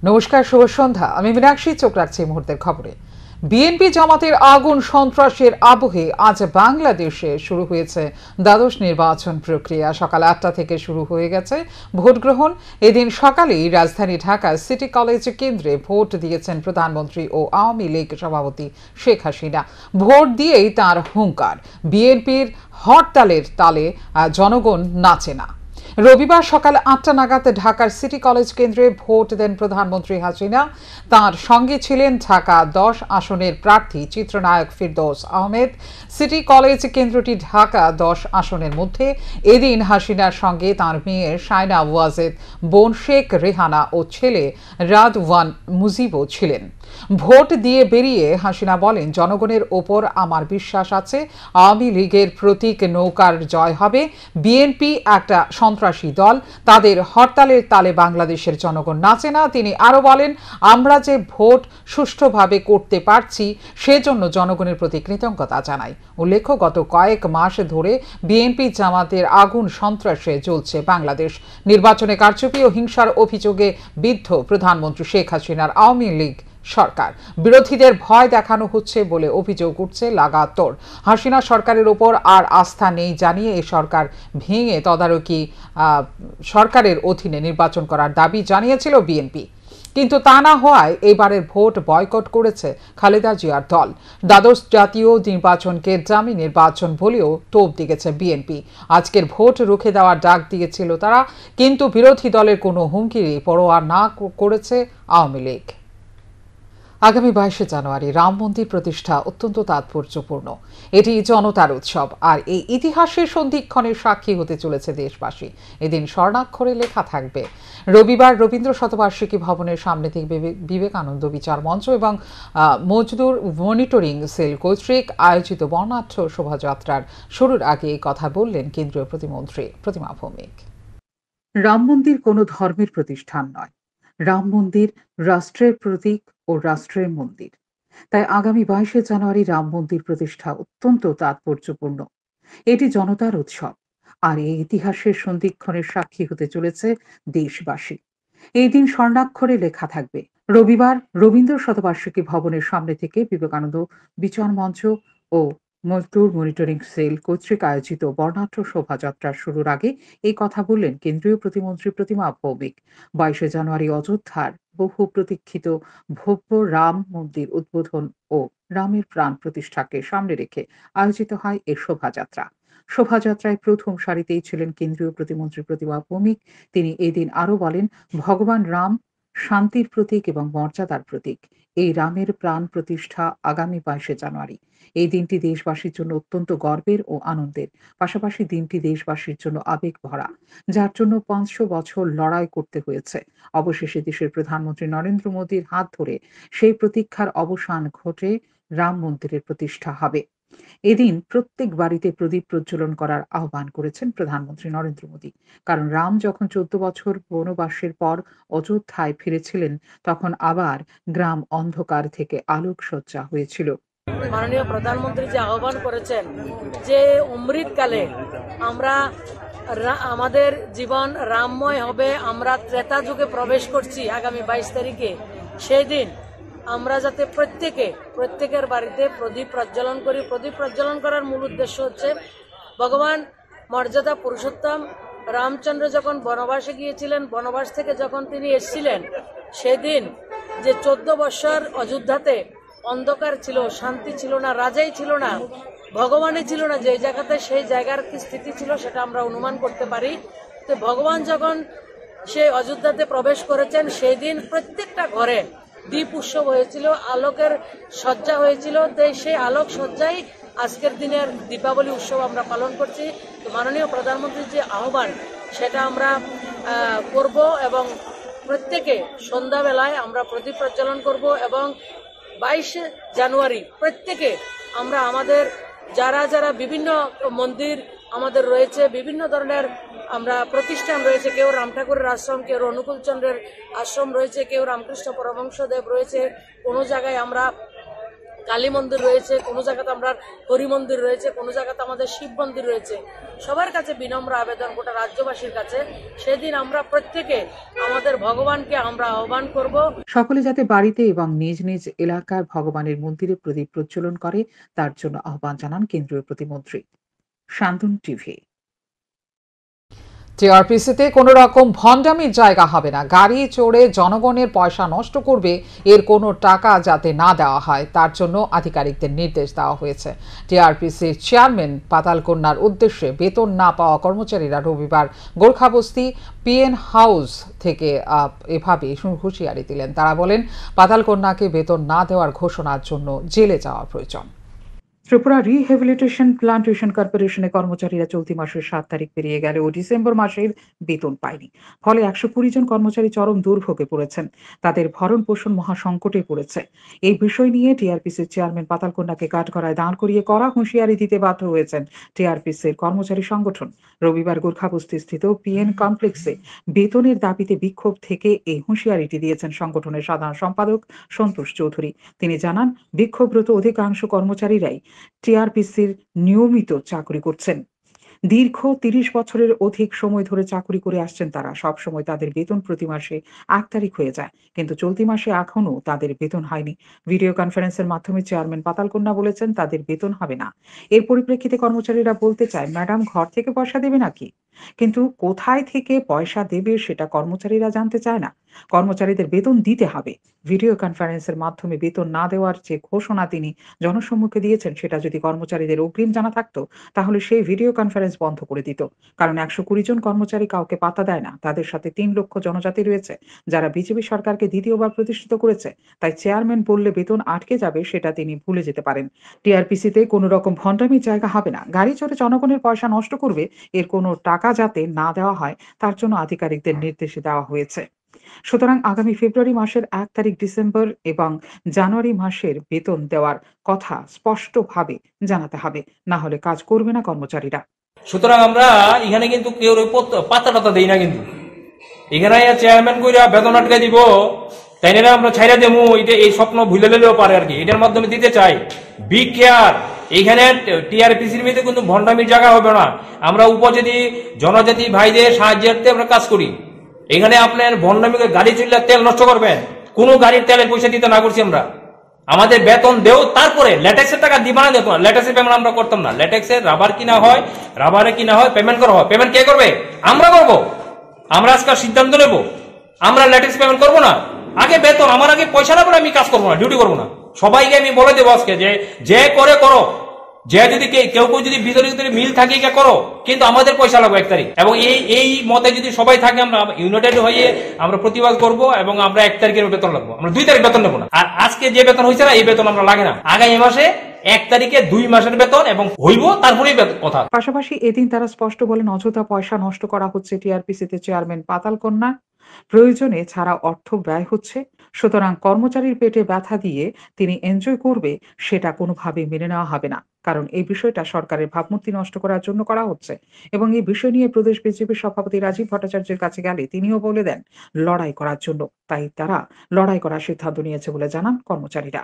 নমস্কার, শুভ সন্ধ্যা। আমি মীনাক্ষী, চোখ রাখছি মুহূর্তের খবরে। বিএনপি জামাতের আগুন সন্ত্রাসের আবহে আজ বাংলাদেশে শুরু হয়েছে দ্বাদশ নির্বাচন প্রক্রিয়া। সকাল ৮টা থেকে শুরু হয়ে গেছে ভোট গ্রহণ। এদিন সকালেই রাজধানী ঢাকার সিটি কলেজ কেন্দ্রে ভোট দিয়েছেন প্রধানমন্ত্রী ও আওয়ামী লীগ সভাপতি শেখ হাসিনা। ভোট দিয়েই তার হুঙ্কার, বিএনপির হরতালের তালে জনগণ নাচে না। রবিবার সকাল ৮টা নাগাদ ঢাকার সিটি কলেজ কেন্দ্রে ভোট দেন প্রধানমন্ত্রী হাসিনা। তার সঙ্গে ছিলেন ঢাকা ১০ আসনের প্রার্থী চিত্রনায়ক ফিরদৌস আহমেদ। সিটি কলেজ কেন্দ্রটি ঢাকা ১০ আসনের মধ্যে। এদিন হাসিনার সঙ্গে তার মেয়ে শায়না ওয়াজেদ, বোন শেখ রেহানা ও ছেলে রাদওয়ান মুজিবও ছিলেন। ভোট দিয়ে বেরিয়ে হাসিনা বলেন, জনগণের ওপর আমার বিশ্বাস আছে, আওয়ামী লীগের প্রতীক নৌকার জয় হবে। বিএনপি একটা সন্ত্রাসী দল, তাদের হরতালের তালে বাংলাদেশের জনগণ নাচে না। তিনি আরো বলেন, আমরা যে ভোট সুষ্ঠুভাবে করতে পারছি সেজন্য জনগণের প্রতি কৃতজ্ঞতা জানাই। উল্লেখ্য, গত কয়েক মাস ধরে বিএনপি জামাতের আগুন সন্ত্রাসে জ্বলছে বাংলাদেশ। নির্বাচনে কারচুপি ও হিংসার অভিযোগে বিদ্ধ প্রধানমন্ত্রী শেখ হাসিনার আওয়ামী লীগ সরকার। বিরোধীদের ভয় দেখানো হচ্ছে বলে অভিযোগ উঠছে লাগাতার। হাসিনা সরকারের উপর আর আস্থা নেই জানিয়ে এই সরকার ভেঙে তদারকি সরকারের অধীনে নির্বাচন করার দাবি জানিয়েছিল বিএনপি, কিন্তু তা না হওয়ায় এবারের ভোট বয়কট করেছে খালেদা জিয়ার দল। দ্বাদশ জাতীয় নির্বাচনকে ডামি নির্বাচন বলেও তোপ দিয়েছে বিএনপি। আজকের ভোট রুখে দেওয়ার ডাক দিয়েছিল তারা, কিন্তু বিরোধী দলের কোনো হুমকিরই পরোয়া না করেছে আওয়ামী লীগ। আগামী ২২শে জানুয়ারি রাম মন্দির প্রতিষ্ঠা অত্যন্ত তাৎপর্যপূর্ণ। এটি জনতার উৎসব, আর এই ইতিহাসের সন্ধিক্ষণের সাক্ষী হতে চলেছে দেশবাসী। এদিন স্বর্ণাক্ষরে লেখা থাকবে। রবিবার রবীন্দ্র শতবার্ষিকী ভবনের সামনে থেকে বিবেকানন্দ বিচার মঞ্চ এবং মজদুর মনিটরিং সেল কর্তৃক আয়োজিত বর্ণাঢ্য শোভাযাত্রার শুরুর আগে এই কথা বললেন কেন্দ্রীয় প্রতিমন্ত্রী প্রতিমা ভৌমিক। রাম মন্দির কোনো ধর্মের প্রতিষ্ঠান নয়। রাম মন্দির রাষ্ট্রের প্রতীক ও রাষ্ট্রের মন্দির। তাই আগামী ২২শে জানুয়ারি রাম মন্দির প্রতিষ্ঠা অত্যন্ত তাৎপর্যপূর্ণ। এটি জনতার উৎসব, আর এই ইতিহাসের সন্ধিক্ষণের সাক্ষী হতে চলেছে দেশবাসী। এই দিন স্বর্ণাক্ষরে লেখা থাকবে। রবিবার রবীন্দ্র শতবার্ষিকী ভবনের সামনে থেকে বিবেকানন্দ বিচার মঞ্চ ও মজদুর মনিটরিং সেল কর্তৃক আয়োজিত বর্ণাঢ্য শোভাযাত্রার শুরুর আগে এই কথা বললেন কেন্দ্রীয় প্রতিমন্ত্রী প্রতিমা ভৌমিক। ২২শে জানুয়ারি অযোধ্যার বহু প্রতীক্ষিত ভব্য রাম মন্দির উদ্বোধন ও রামের প্রাণ প্রতিষ্ঠাকে সামনে রেখে আয়োজিত হয় এই শোভাযাত্রা। শোভাযাত্রায় প্রথম সারিতেই ছিলেন কেন্দ্রীয় প্রতিমন্ত্রী প্রতিমা ভৌমিক। তিনি এদিন আরো বলেন, ভগবান রাম শান্তির প্রতীক এবং মর্যাদার প্রতীক। এই রামের প্রাণ প্রতিষ্ঠা আগামী ২২শে জানুয়ারি। এই দিনটি দেশবাসীর জন্য অত্যন্ত গর্বের ও আনন্দের, পাশাপাশি দিনটি দেশবাসীর জন্য আবেগ ভরা, যার জন্য ৫০০ বছর লড়াই করতে হয়েছে। অবশেষে দেশের প্রধানমন্ত্রী নরেন্দ্র মোদীর হাত ধরে সেই প্রতীক্ষার অবসান ঘটে রাম মন্দিরের প্রতিষ্ঠা হবে। এদিন প্রত্যেক বাড়িতে প্রদীপ প্রজ্বলন করার আহ্বান করেছেন প্রধানমন্ত্রী নরেন্দ্র মোদী। কারণ রাম যখন ১৪ বছর বনবাসের পর অযোধ্যায় ফিরেছিলেন, তখন আবার গ্রাম অন্ধকার থেকে আলোকসজ্জা হয়েছিল। মাননীয় প্রধানমন্ত্রী যে আহ্বান করেছেন যে অমৃতকালে আমরা আমাদের জীবন রামময় হবে, আমরা ত্রেতা যুগে প্রবেশ করছি আগামী ২২ তারিখে, সেই দিন আমরা যাতে প্রত্যেকের বাড়িতে প্রদীপ প্রজ্বলন করি। প্রদীপ প্রজ্বলন করার মূল উদ্দেশ্য হচ্ছে, ভগবান মর্যাদা পুরুষোত্তম রামচন্দ্র যখন বনবাসে গিয়েছিলেন, বনবাস থেকে যখন তিনি এসেছিলেন, সেদিন যে ১৪ বছর অযোধ্যাতে অন্ধকার ছিল, শান্তি ছিল না, রাজাই ছিল না, ভগবানই ছিল না, যে জায়গাতে সেই জায়গার কি স্থিতি ছিল সেটা আমরা অনুমান করতে পারি। তো ভগবান যখন সেই অযোধ্যাতে প্রবেশ করেছেন, সেই দিন প্রত্যেকটা ঘরে দীপ উৎসব হয়েছিল, আলোকের সজ্জা হয়েছিল। তো সেই আলোক সজ্জাই আজকের দিনের দীপাবলি উৎসব আমরা পালন করছি। তো মাননীয় প্রধানমন্ত্রীর যে আহ্বান সেটা আমরা করব, এবং প্রত্যেকে সন্ধ্যাবেলায় আমরা প্রদীপ প্রজ্বলন করব, এবং ২২শে জানুয়ারি প্রত্যেকে আমরা আমাদের যারা বিভিন্ন মন্দির আমাদের রয়েছে, বিভিন্ন ধরনের আমরা প্রতিষ্ঠান রয়েছে, কেউ রাম ঠাকুরের আশ্রম, কেউ অনুকূল চন্দ্রের আশ্রম রয়েছে, কেউ রামকৃষ্ণ পরমহংসদেব রয়েছে, কোনো জায়গায় আমরা কালী মন্দির রয়েছে, কোনো জায়গাতে আমরা হরি মন্দির রয়েছে, কোনো জায়গাতে আমাদের শিব মন্দির রয়েছে। সবার কাছে বিনম্র আবেদন, গোটা রাজ্যবাসীর কাছে, সেদিন আমরা প্রত্যেকে আমাদের ভগবানকে আমরা আহ্বান করব। সকলে যাতে বাড়িতে এবং নিজ নিজ এলাকার ভগবানের মন্দিরে প্রদীপ প্রজ্বলন করে তার জন্য আহ্বান জানান কেন্দ্রীয় প্রতিমন্ত্রী। শান্তন টিভি। টিআরপিসিতে কোনো রকম ভণ্ডামির জায়গা হবে না। গাড়ি চড়ে জনগণের পয়সা নষ্ট করবে, এর কোনো টাকা যাতে না দেওয়া হয় তার জন্য আধিকারিকদের নির্দেশ দেওয়া হয়েছে। টিআরপিসির চেয়ারম্যান পাতালকন্যার উদ্দেশ্যে বেতন না পাওয়া কর্মচারীরা রবিবার গোর্খাবস্তি পিএন হাউস থেকে এভাবে হুঁশিয়ারি দিলেন। তারা বলেন, পাতালকন্যাকে বেতন না দেওয়ার ঘোষণার জন্য জেলে যাওয়া প্রয়োজন। ত্রিপুরা রিহ্যাবিলিটেশন প্লান্টেশন কর্পোরেশনে কর্মচারীরা চলতি মাসের 7 তারিখ পেরিয়ে গেলেও ডিসেম্বর মাসের বেতন পায়নি। ফলে 120 জন কর্মচারী চরম দুর্ভোগে পড়েছেন। তাদের ভরণ পোষণ মহাসংকটে পড়েছে। এই বিষয় নিয়ে টিআরপিসির চেয়ারম্যান পাতালকন্যাকে কাঠগড়ায় দাঁড় করিয়ে কড়া হুঁশিয়ারি দিতে বাধ্য হয়েছেন টিআরপিসির কর্মচারী সংগঠন। রবিবার গোর্খাবস্তিস্থিত পিএন কমপ্লেক্সে বেতনের দাবিতে বিক্ষোভ থেকে এই হুঁশিয়ারিটি দিয়েছেন সংগঠনের সাধারণ সম্পাদক সন্তোষ চৌধুরী। তিনি জানান, বিক্ষোভরত অধিকাংশ কর্মচারীরাই টিআরপিসির নিয়মিত চাকরি করছেন। দীর্ঘ 30 বছরের অধিক সময় ধরে চাকরি করে আসছেন তারা। সব সময় তাদের বেতন প্রতি মাসে 1 তারিখ হয়ে যায়, কিন্তু চলতি মাসে এখনো তাদের বেতন হয়নি। ভিডিও কনফারেন্সের মাধ্যমে চেয়ারম্যান পাতালকন্যা বলেছেন তাদের বেতন হবে না। এর পরিপ্রেক্ষিতে কর্মচারীরা বলতে চায়, ম্যাডাম ঘর থেকে পয়সা দেবে নাকি? কিন্তু কোথায় থেকে পয়সা দেবে সেটা কর্মচারীরা জানতে চায় না। কর্মচারীদের বেতন দিতে হবে। ভিডিও কনফারেন্সের মাধ্যমে বেতন না দেওয়ার যে ঘোষণা তিনি জনসম্মুখে দিয়েছেন সেটা যদি কর্মচারীদের অগ্রিম জানা থাকতো তাহলে সেই ভিডিও কনফারেন্স বন্ধ করে দিত। কারণ 120 জন কর্মচারী কাউকে পাত্তা দেয় না। তাদের সাথে 3 লক্ষ জনজাতি রয়েছে যারা বিজেপি সরকারকে দ্বিতীয়বার প্রতিষ্ঠিত করেছে। তাই চেয়ারম্যান বললে বেতন আটকে যাবে সেটা তিনি ভুলে যেতে পারেন। টিআরপিসিতে কোনো রকম ভণ্ডামির জায়গা হবে না। গাড়ি চড়ে জনগণের পয়সা নষ্ট করবে, এর কোনো টাকা যাতে না দেওয়া হয় তার জন্য আধিকারিকদের নির্দেশ দেওয়া হয়েছে। সুতরাং আগামী ফেব্রুয়ারি মাসের 1 তারিখ ডিসেম্বর এবং জানুয়ারি মাসের বেতন দেওয়ার কথা স্পষ্টভাবে জানাতে হবে, না হলে কাজ করবে না কর্মচারীরা। সুতরাং আমরা এখানে কিন্তু কেউ পাতা টাতা দেই না, কিন্তু এখানে চেয়ারম্যান কইরা বেতন আটকে দিব তাই না, আমরা ছাইরা দেবো, এটা এই স্বপ্ন ভুলে নিলেও পারে আর কি। এটার মাধ্যমে দিতে চাই বি কেয়ার। এইখানে টিআরপিসির মধ্যে কিন্তু ভণ্ডামির জায়গা হবে না। আমরা উপজাতি জনজাতি ভাইদের সাহায্যার্থে আমরা কাজ করি। এখানে আপনার ভণ্ডামিকে গাড়ি চললে তেল নষ্ট করবেন, কোনো গাড়ির তেলের পয়সা দিতে না করছি আমরা। আমাদের বেতন দেও, তারপরে ল্যাটেক্সের টাকা দিবা না, দেখো ল্যাটেক্সের পেমেন্ট আমরা করতাম না। ল্যাটেক্সের রাবার কিনা হয়, রাবারে কিনা হয়, পেমেন্ট করা হয়। পেমেন্ট কে করবে? আমরা করবো। আমরা আজকাল সিদ্ধান্ত নেবো, আমরা ল্যাটেক্স পেমেন্ট করবো না। আগে বেতন, আমার আগে পয়সা না করে আমি কাজ করবো না, ডিউটি করবো না। সবাইকে আমি বলে দেবো আজকে যে করে করো, যে যদি কেউ যদি ভিতরে মিল থাকে করো, কিন্তু আমাদের পয়সা লাগবে 1 তারিখ। এবং এই মতে যদি সবাই থাকে, আমরা ইউনাইটেড হয়ে আমরা প্রতিবাদ করব এবং আমরা 1 তারিখের বেতন লাগবো। আমরা 2 তারিখ বেতন নেবো না। আর আজকে যে বেতন হয়েছে না, এই বেতন আমরা লাগে না। আগামী মাসে 1 তারিখে 2 মাসের বেতন এবং হইব, তারপরেই কথা। পাশাপাশি এদিন তারা স্পষ্ট বলেন, অযথা পয়সা নষ্ট করা হচ্ছে টিআরপিসিতে চেয়ারম্যান পাতালকন্যা। প্রয়োজনে ছাড়া অর্থ ব্যয় হচ্ছে। সুতরাং কর্মচারীর পেটে ব্যথা দিয়ে তিনি এনজয় করবে, সেটা কোনোভাবেই মেনে নেওয়া হবে না। কারণ এই বিষয়টা সরকারের ভাবমূর্তি নষ্ট করার জন্য করা হচ্ছে। এবং এই বিষয় নিয়ে প্রদেশ বিজেপির সভাপতি রাজীব ভট্টাচার্যের কাছে গেলে তিনিও বলে দেন লড়াই করার জন্য। তাই তারা লড়াই করার সিদ্ধান্ত নিয়েছে বলে জানান কর্মচারীরা।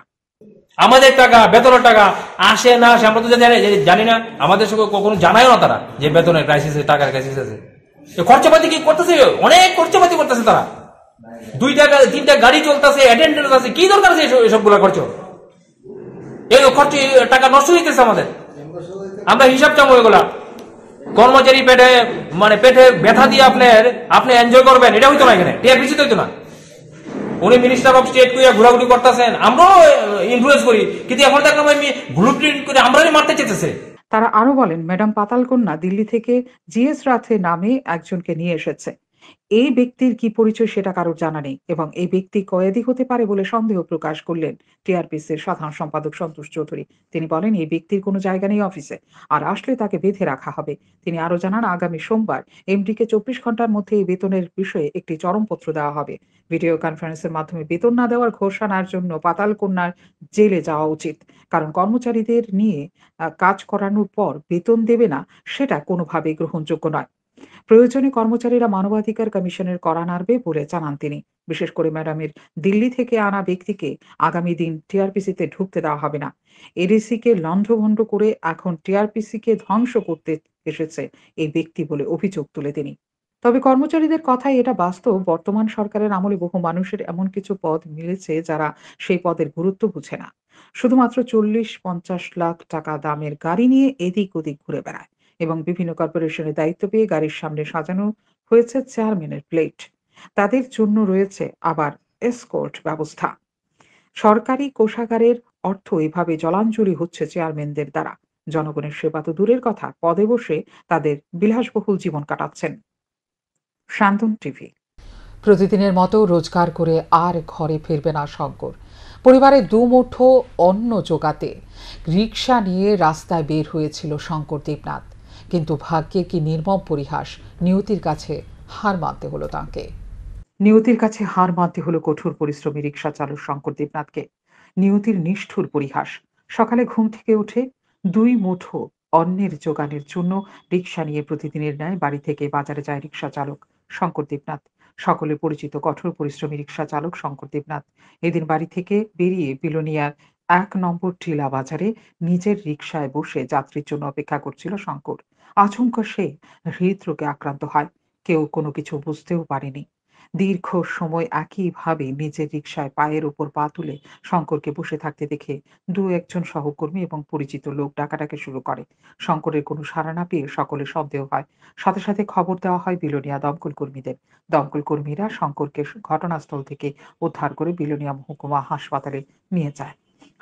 আমাদের টাকা, বেতনের টাকা আসে না আসে আমরা তো জানি না। আমাদের সঙ্গে কখনো জানায়ও না তারা যে বেতনের ক্রাইসিস, টাকার ক্রাইসিস আছে। খরচাপাতি কি করতেছে? অনেক খরচাপাতি করতেছে তারা। 2টা 3টা গাড়ি চলতেছে, অ্যাটেন্ডেন্স আছে, কি দরকার আছে এসবগুলা খরচ? এই খরচ টাকা নষ্ট হইতেছে আমাদের। আমরা হিসাব চাবো এগুলা। কর্মচারী পেটে ব্যথা দিয়ে আপনি এনজয় করবেন, এটা হইতো না। এখানে টিআরপিসি তো হইতো না। উনি মিনিস্টার অফ স্টেট করে ঘোরাঘুরি করতেছেন, আমরাও ইনফ্লুয়েন্স করি, কিন্তু এখন দেখলাম আমি ব্লু প্রিন্ট করে আমরাই মারতে চেয়েছে। তারা আরো বলেন, ম্যাডাম পাতালকন্যা দিল্লি থেকে জিএস রাথে নামে একজনকে নিয়ে এসেছে। এই ব্যক্তির কি পরিচয় সেটা কারোর জানা নেই এবং এই ব্যক্তি কয়েদি হতে পারে বলে সন্দেহ প্রকাশ করলেন টিআরপিসির সাধারণ সম্পাদক সন্তোষ চৌধুরী। তিনি বলেন, এই ব্যক্তির কোনো জায়গা নেই অফিসে, আর আসলে তাকে বেঁধে রাখা হবে। তিনি আরো জানান, আগামী সোমবার এমডিকে 24 ঘন্টার মধ্যে এই বেতনের বিষয়ে একটি চরমপত্র দেওয়া হবে। ভিডিও কনফারেন্সের মাধ্যমে বেতন না দেওয়ার ঘোষণার জন্য পাতালকন্যার জেলে যাওয়া উচিত। কারণ কর্মচারীদের নিয়ে কাজ করানোর পর বেতন দেবে না, সেটা কোনোভাবেই গ্রহণযোগ্য নয়। প্রয়োজনে কর্মচারীরা মানবাধিকার কমিশনের কড়া নাড়বে বলে জানান তিনি। বিশেষ করে ম্যাডামের দিল্লি থেকে আনা ব্যক্তিকে আগামী দিন টিআরপিসিতে ঢুকতে দেওয়া হবে না। এডিসিকে লন্ডভন্ড করে এখন টিআরপিসিকে ধ্বংস করতে এসেছে এই ব্যক্তি বলে অভিযোগ তুলে তিনি। তবে কর্মচারীদের কথায় এটা বাস্তব, বর্তমান সরকারের আমলে বহু মানুষের এমন কিছু পদ মিলেছে যারা সেই পদের গুরুত্ব বুঝে না। শুধুমাত্র 40-50 লাখ টাকা দামের গাড়ি নিয়ে এদিক ওদিক ঘুরে বেড়ায় এবং বিভিন্ন কর্পোরেশনের দায়িত্ব পেয়ে গাড়ির সামনে সাজানো হয়েছে চেয়ারম্যানের প্লেট। তাদের জন্য রয়েছে আবার এসকর্ট ব্যবস্থা। সরকারি কোষাগারের অর্থ এভাবে জলাঞ্জলি হচ্ছে চেয়ারম্যানদের দ্বারা। জনগণের সেবা তো দূরের কথা, পদে বসে তাদের বিলাসবহুল জীবন কাটাচ্ছেন। শান্তন টিভি। প্রতিদিনের মতো রোজগার করে আর ঘরে ফিরবে না শঙ্কর। পরিবারের দুমুঠো অন্ন জোগাতে রিকশা নিয়ে রাস্তায় বের হয়েছিল শঙ্কর দেবনাথ। কিন্তু ভাগ্যের কি নির্মম পরিহাস, নিয়তির কাছে হার মানতে হলো তাঁকে। নিয়তির কাছে হার মানতে হলো কঠোর পরিশ্রমী রিকশা চালক শঙ্কর দেবনাথকে। নিয়তির নিষ্ঠুর পরিহাস। সকালে ঘুম থেকে উঠে 2 মুঠো অন্নের জোগানের জন্য রিকশা নিয়ে প্রতিদিনের ন্যায় বাড়ি থেকে বাজারে যায় রিকশা চালক শঙ্কর দেবনাথ। সকলে পরিচিত কঠোর পরিশ্রমী রিকশা চালক শঙ্কর দেবনাথ এদিন বাড়ি থেকে বেরিয়ে বিলোনিয়ার 1 নম্বর টিলা বাজারে নিজের রিকশায় বসে যাত্রীর জন্য অপেক্ষা করছিল শঙ্কর। আচমকা সে হৃদরোগে আক্রান্ত হয়। কেউ কোনো কিছু বুঝতেও পারেনি। দীর্ঘ সময় একইভাবে নিজের রিকশায় পায়ের উপর পা তুলে শঙ্করকে বসে থাকতে দেখে 2-1 সহকর্মী এবং পরিচিত লোক ডাকাডাকি শুরু করে। শঙ্করের কোনো সাড়া না পেয়ে সকলের সন্দেহ হয়। সাথে সাথে খবর দেওয়া হয় বিলোনিয়া দমকল কর্মীদের। দমকল কর্মীরা শঙ্করকে ঘটনাস্থল থেকে উদ্ধার করে বিলোনিয়া মহকুমা হাসপাতালে নিয়ে যায়।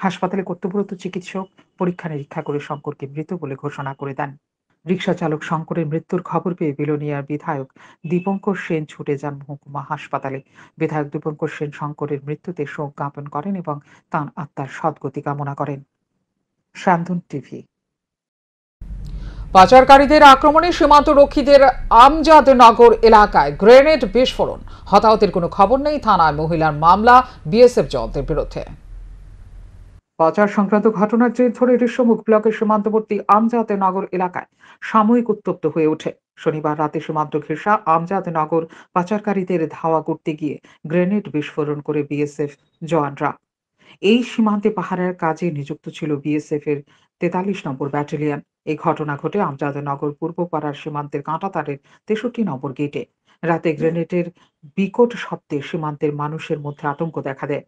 হাসপাতালে কর্তব্যরত চিকিৎসক পরীক্ষা নিরীক্ষা করে শঙ্করকে মৃত বলে ঘোষণা করে দেন। রিকশা চালক শঙ্করের মৃত্যুর খবর পেয়ে বিলোনিয়ার বিধায়ক দীপঙ্কর সেন ছুটে যান মহকুমা হাসপাতালে। বিধায়ক দীপঙ্কর সেন শঙ্করের মৃত্যুতে শোক জ্ঞাপন করেন এবং তাঁর আত্মার সদ্গতি কামনা করেন। শান্তন টিভি। পাচারকারীদের আক্রমণে সীমান্তরক্ষীদের আমজাদনগর এলাকায় গ্রেনেড বিস্ফোরণ। হতাহতের কোনো খবর নেই। থানায় মহিলার মামলা বিএসএফ জওয়ানদের বিরুদ্ধে। পাচার সংক্রান্ত ঘটনার জের ধরে ঋষ্যমুখ ব্লকের সীমান্তবর্তী আমজাদনগর এলাকায় সাময়িক উত্তপ্ত হয়ে ওঠে। শনিবার রাতে সীমান্ত ঘেঁষা আমজাদনগর পাচারকারীদের ধাওয়া করতে গিয়ে গ্রেনেড বিস্ফোরণ করে বিএসএফ জওয়ানরা। এই সীমান্তে পাহারার কাজে নিযুক্ত ছিল বিএসএফ এর 43 নম্বর ব্যাটালিয়ন। এই ঘটনা ঘটে আমজাদনগর পূর্বপাড়ার সীমান্তের কাঁটাতারের 63 নম্বর গেটে। রাতে গ্রেনেডের বিকট শব্দে সীমান্তের মানুষের মধ্যে আতঙ্ক দেখা দেয়।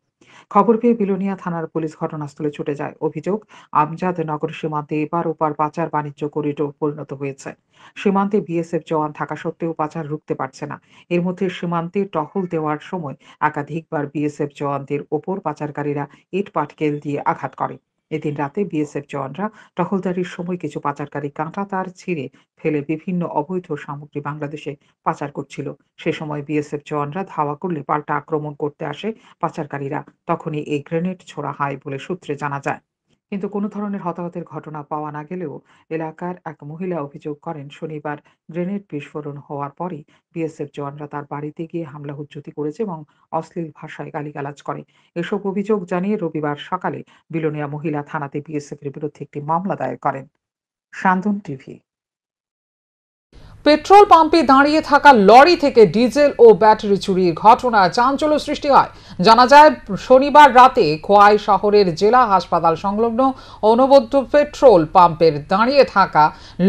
খবর পেয়ে বিলোনিয়া থানার পুলিশ ঘটনাস্থলে ছুটে যায়। অভিযোগ, আমজাদনগর সীমান্তে এপার ওপার পাচার বাণিজ্য করিডোর পরিণত হয়েছে। সীমান্তে বিএসএফ জওয়ান থাকা সত্ত্বেও পাচার রুখতে পারছে না। এর মধ্যে সীমান্তে টহল দেওয়ার সময় একাধিকবার বিএসএফ জওয়ানদের ওপর পাচারকারীরা ইট পাটকেল দিয়ে আঘাত করে। এদিন রাতে বিএসএফ জওয়ানরা টহলদারির সময় কিছু পাচারকারী কাঁটা তার ছিঁড়ে ফেলে বিভিন্ন অবৈধ সামগ্রী বাংলাদেশে পাচার করছিল। সে সময় বিএসএফ জওয়ানরা ধাওয়া করলে পাল্টা আক্রমণ করতে আসে পাচারকারীরা। তখনই এই গ্রেনেড ছোড়া হয় বলে সূত্রে জানা যায়। কিন্তু কোনো ধরনের হতাহতের ঘটনা পাওয়া না গেলেও এলাকার এক মহিলা অভিযোগ করেন, শনিবার গ্রেনেড বিস্ফোরণ হওয়ার পরই বিএসএফ জওয়ানরা তার বাড়িতে গিয়ে হামলা হুজ্জতি করেছে এবং অশ্লীল ভাষায় গালিগালাজ করে। এসব অভিযোগ জানিয়ে রবিবার সকালে বিলোনিয়া মহিলা থানাতে বিএসএফ এর বিরুদ্ধে একটি মামলা দায়ের করেন। শান্তন টিভি। পেট্রোল পাম্পে দাঁড়িয়ে থাকা লরি থেকে ডিজেল ও ব্যাটারি চুরির ঘটনায় চাঞ্চল্য সৃষ্টি হয়। জানা যায়, শনিবার রাতে খোয়াই শহরের জেলা হাসপাতাল সংলগ্ন অনবদ্য পেট্রোল পাম্পের দাঁড়িয়ে থাকা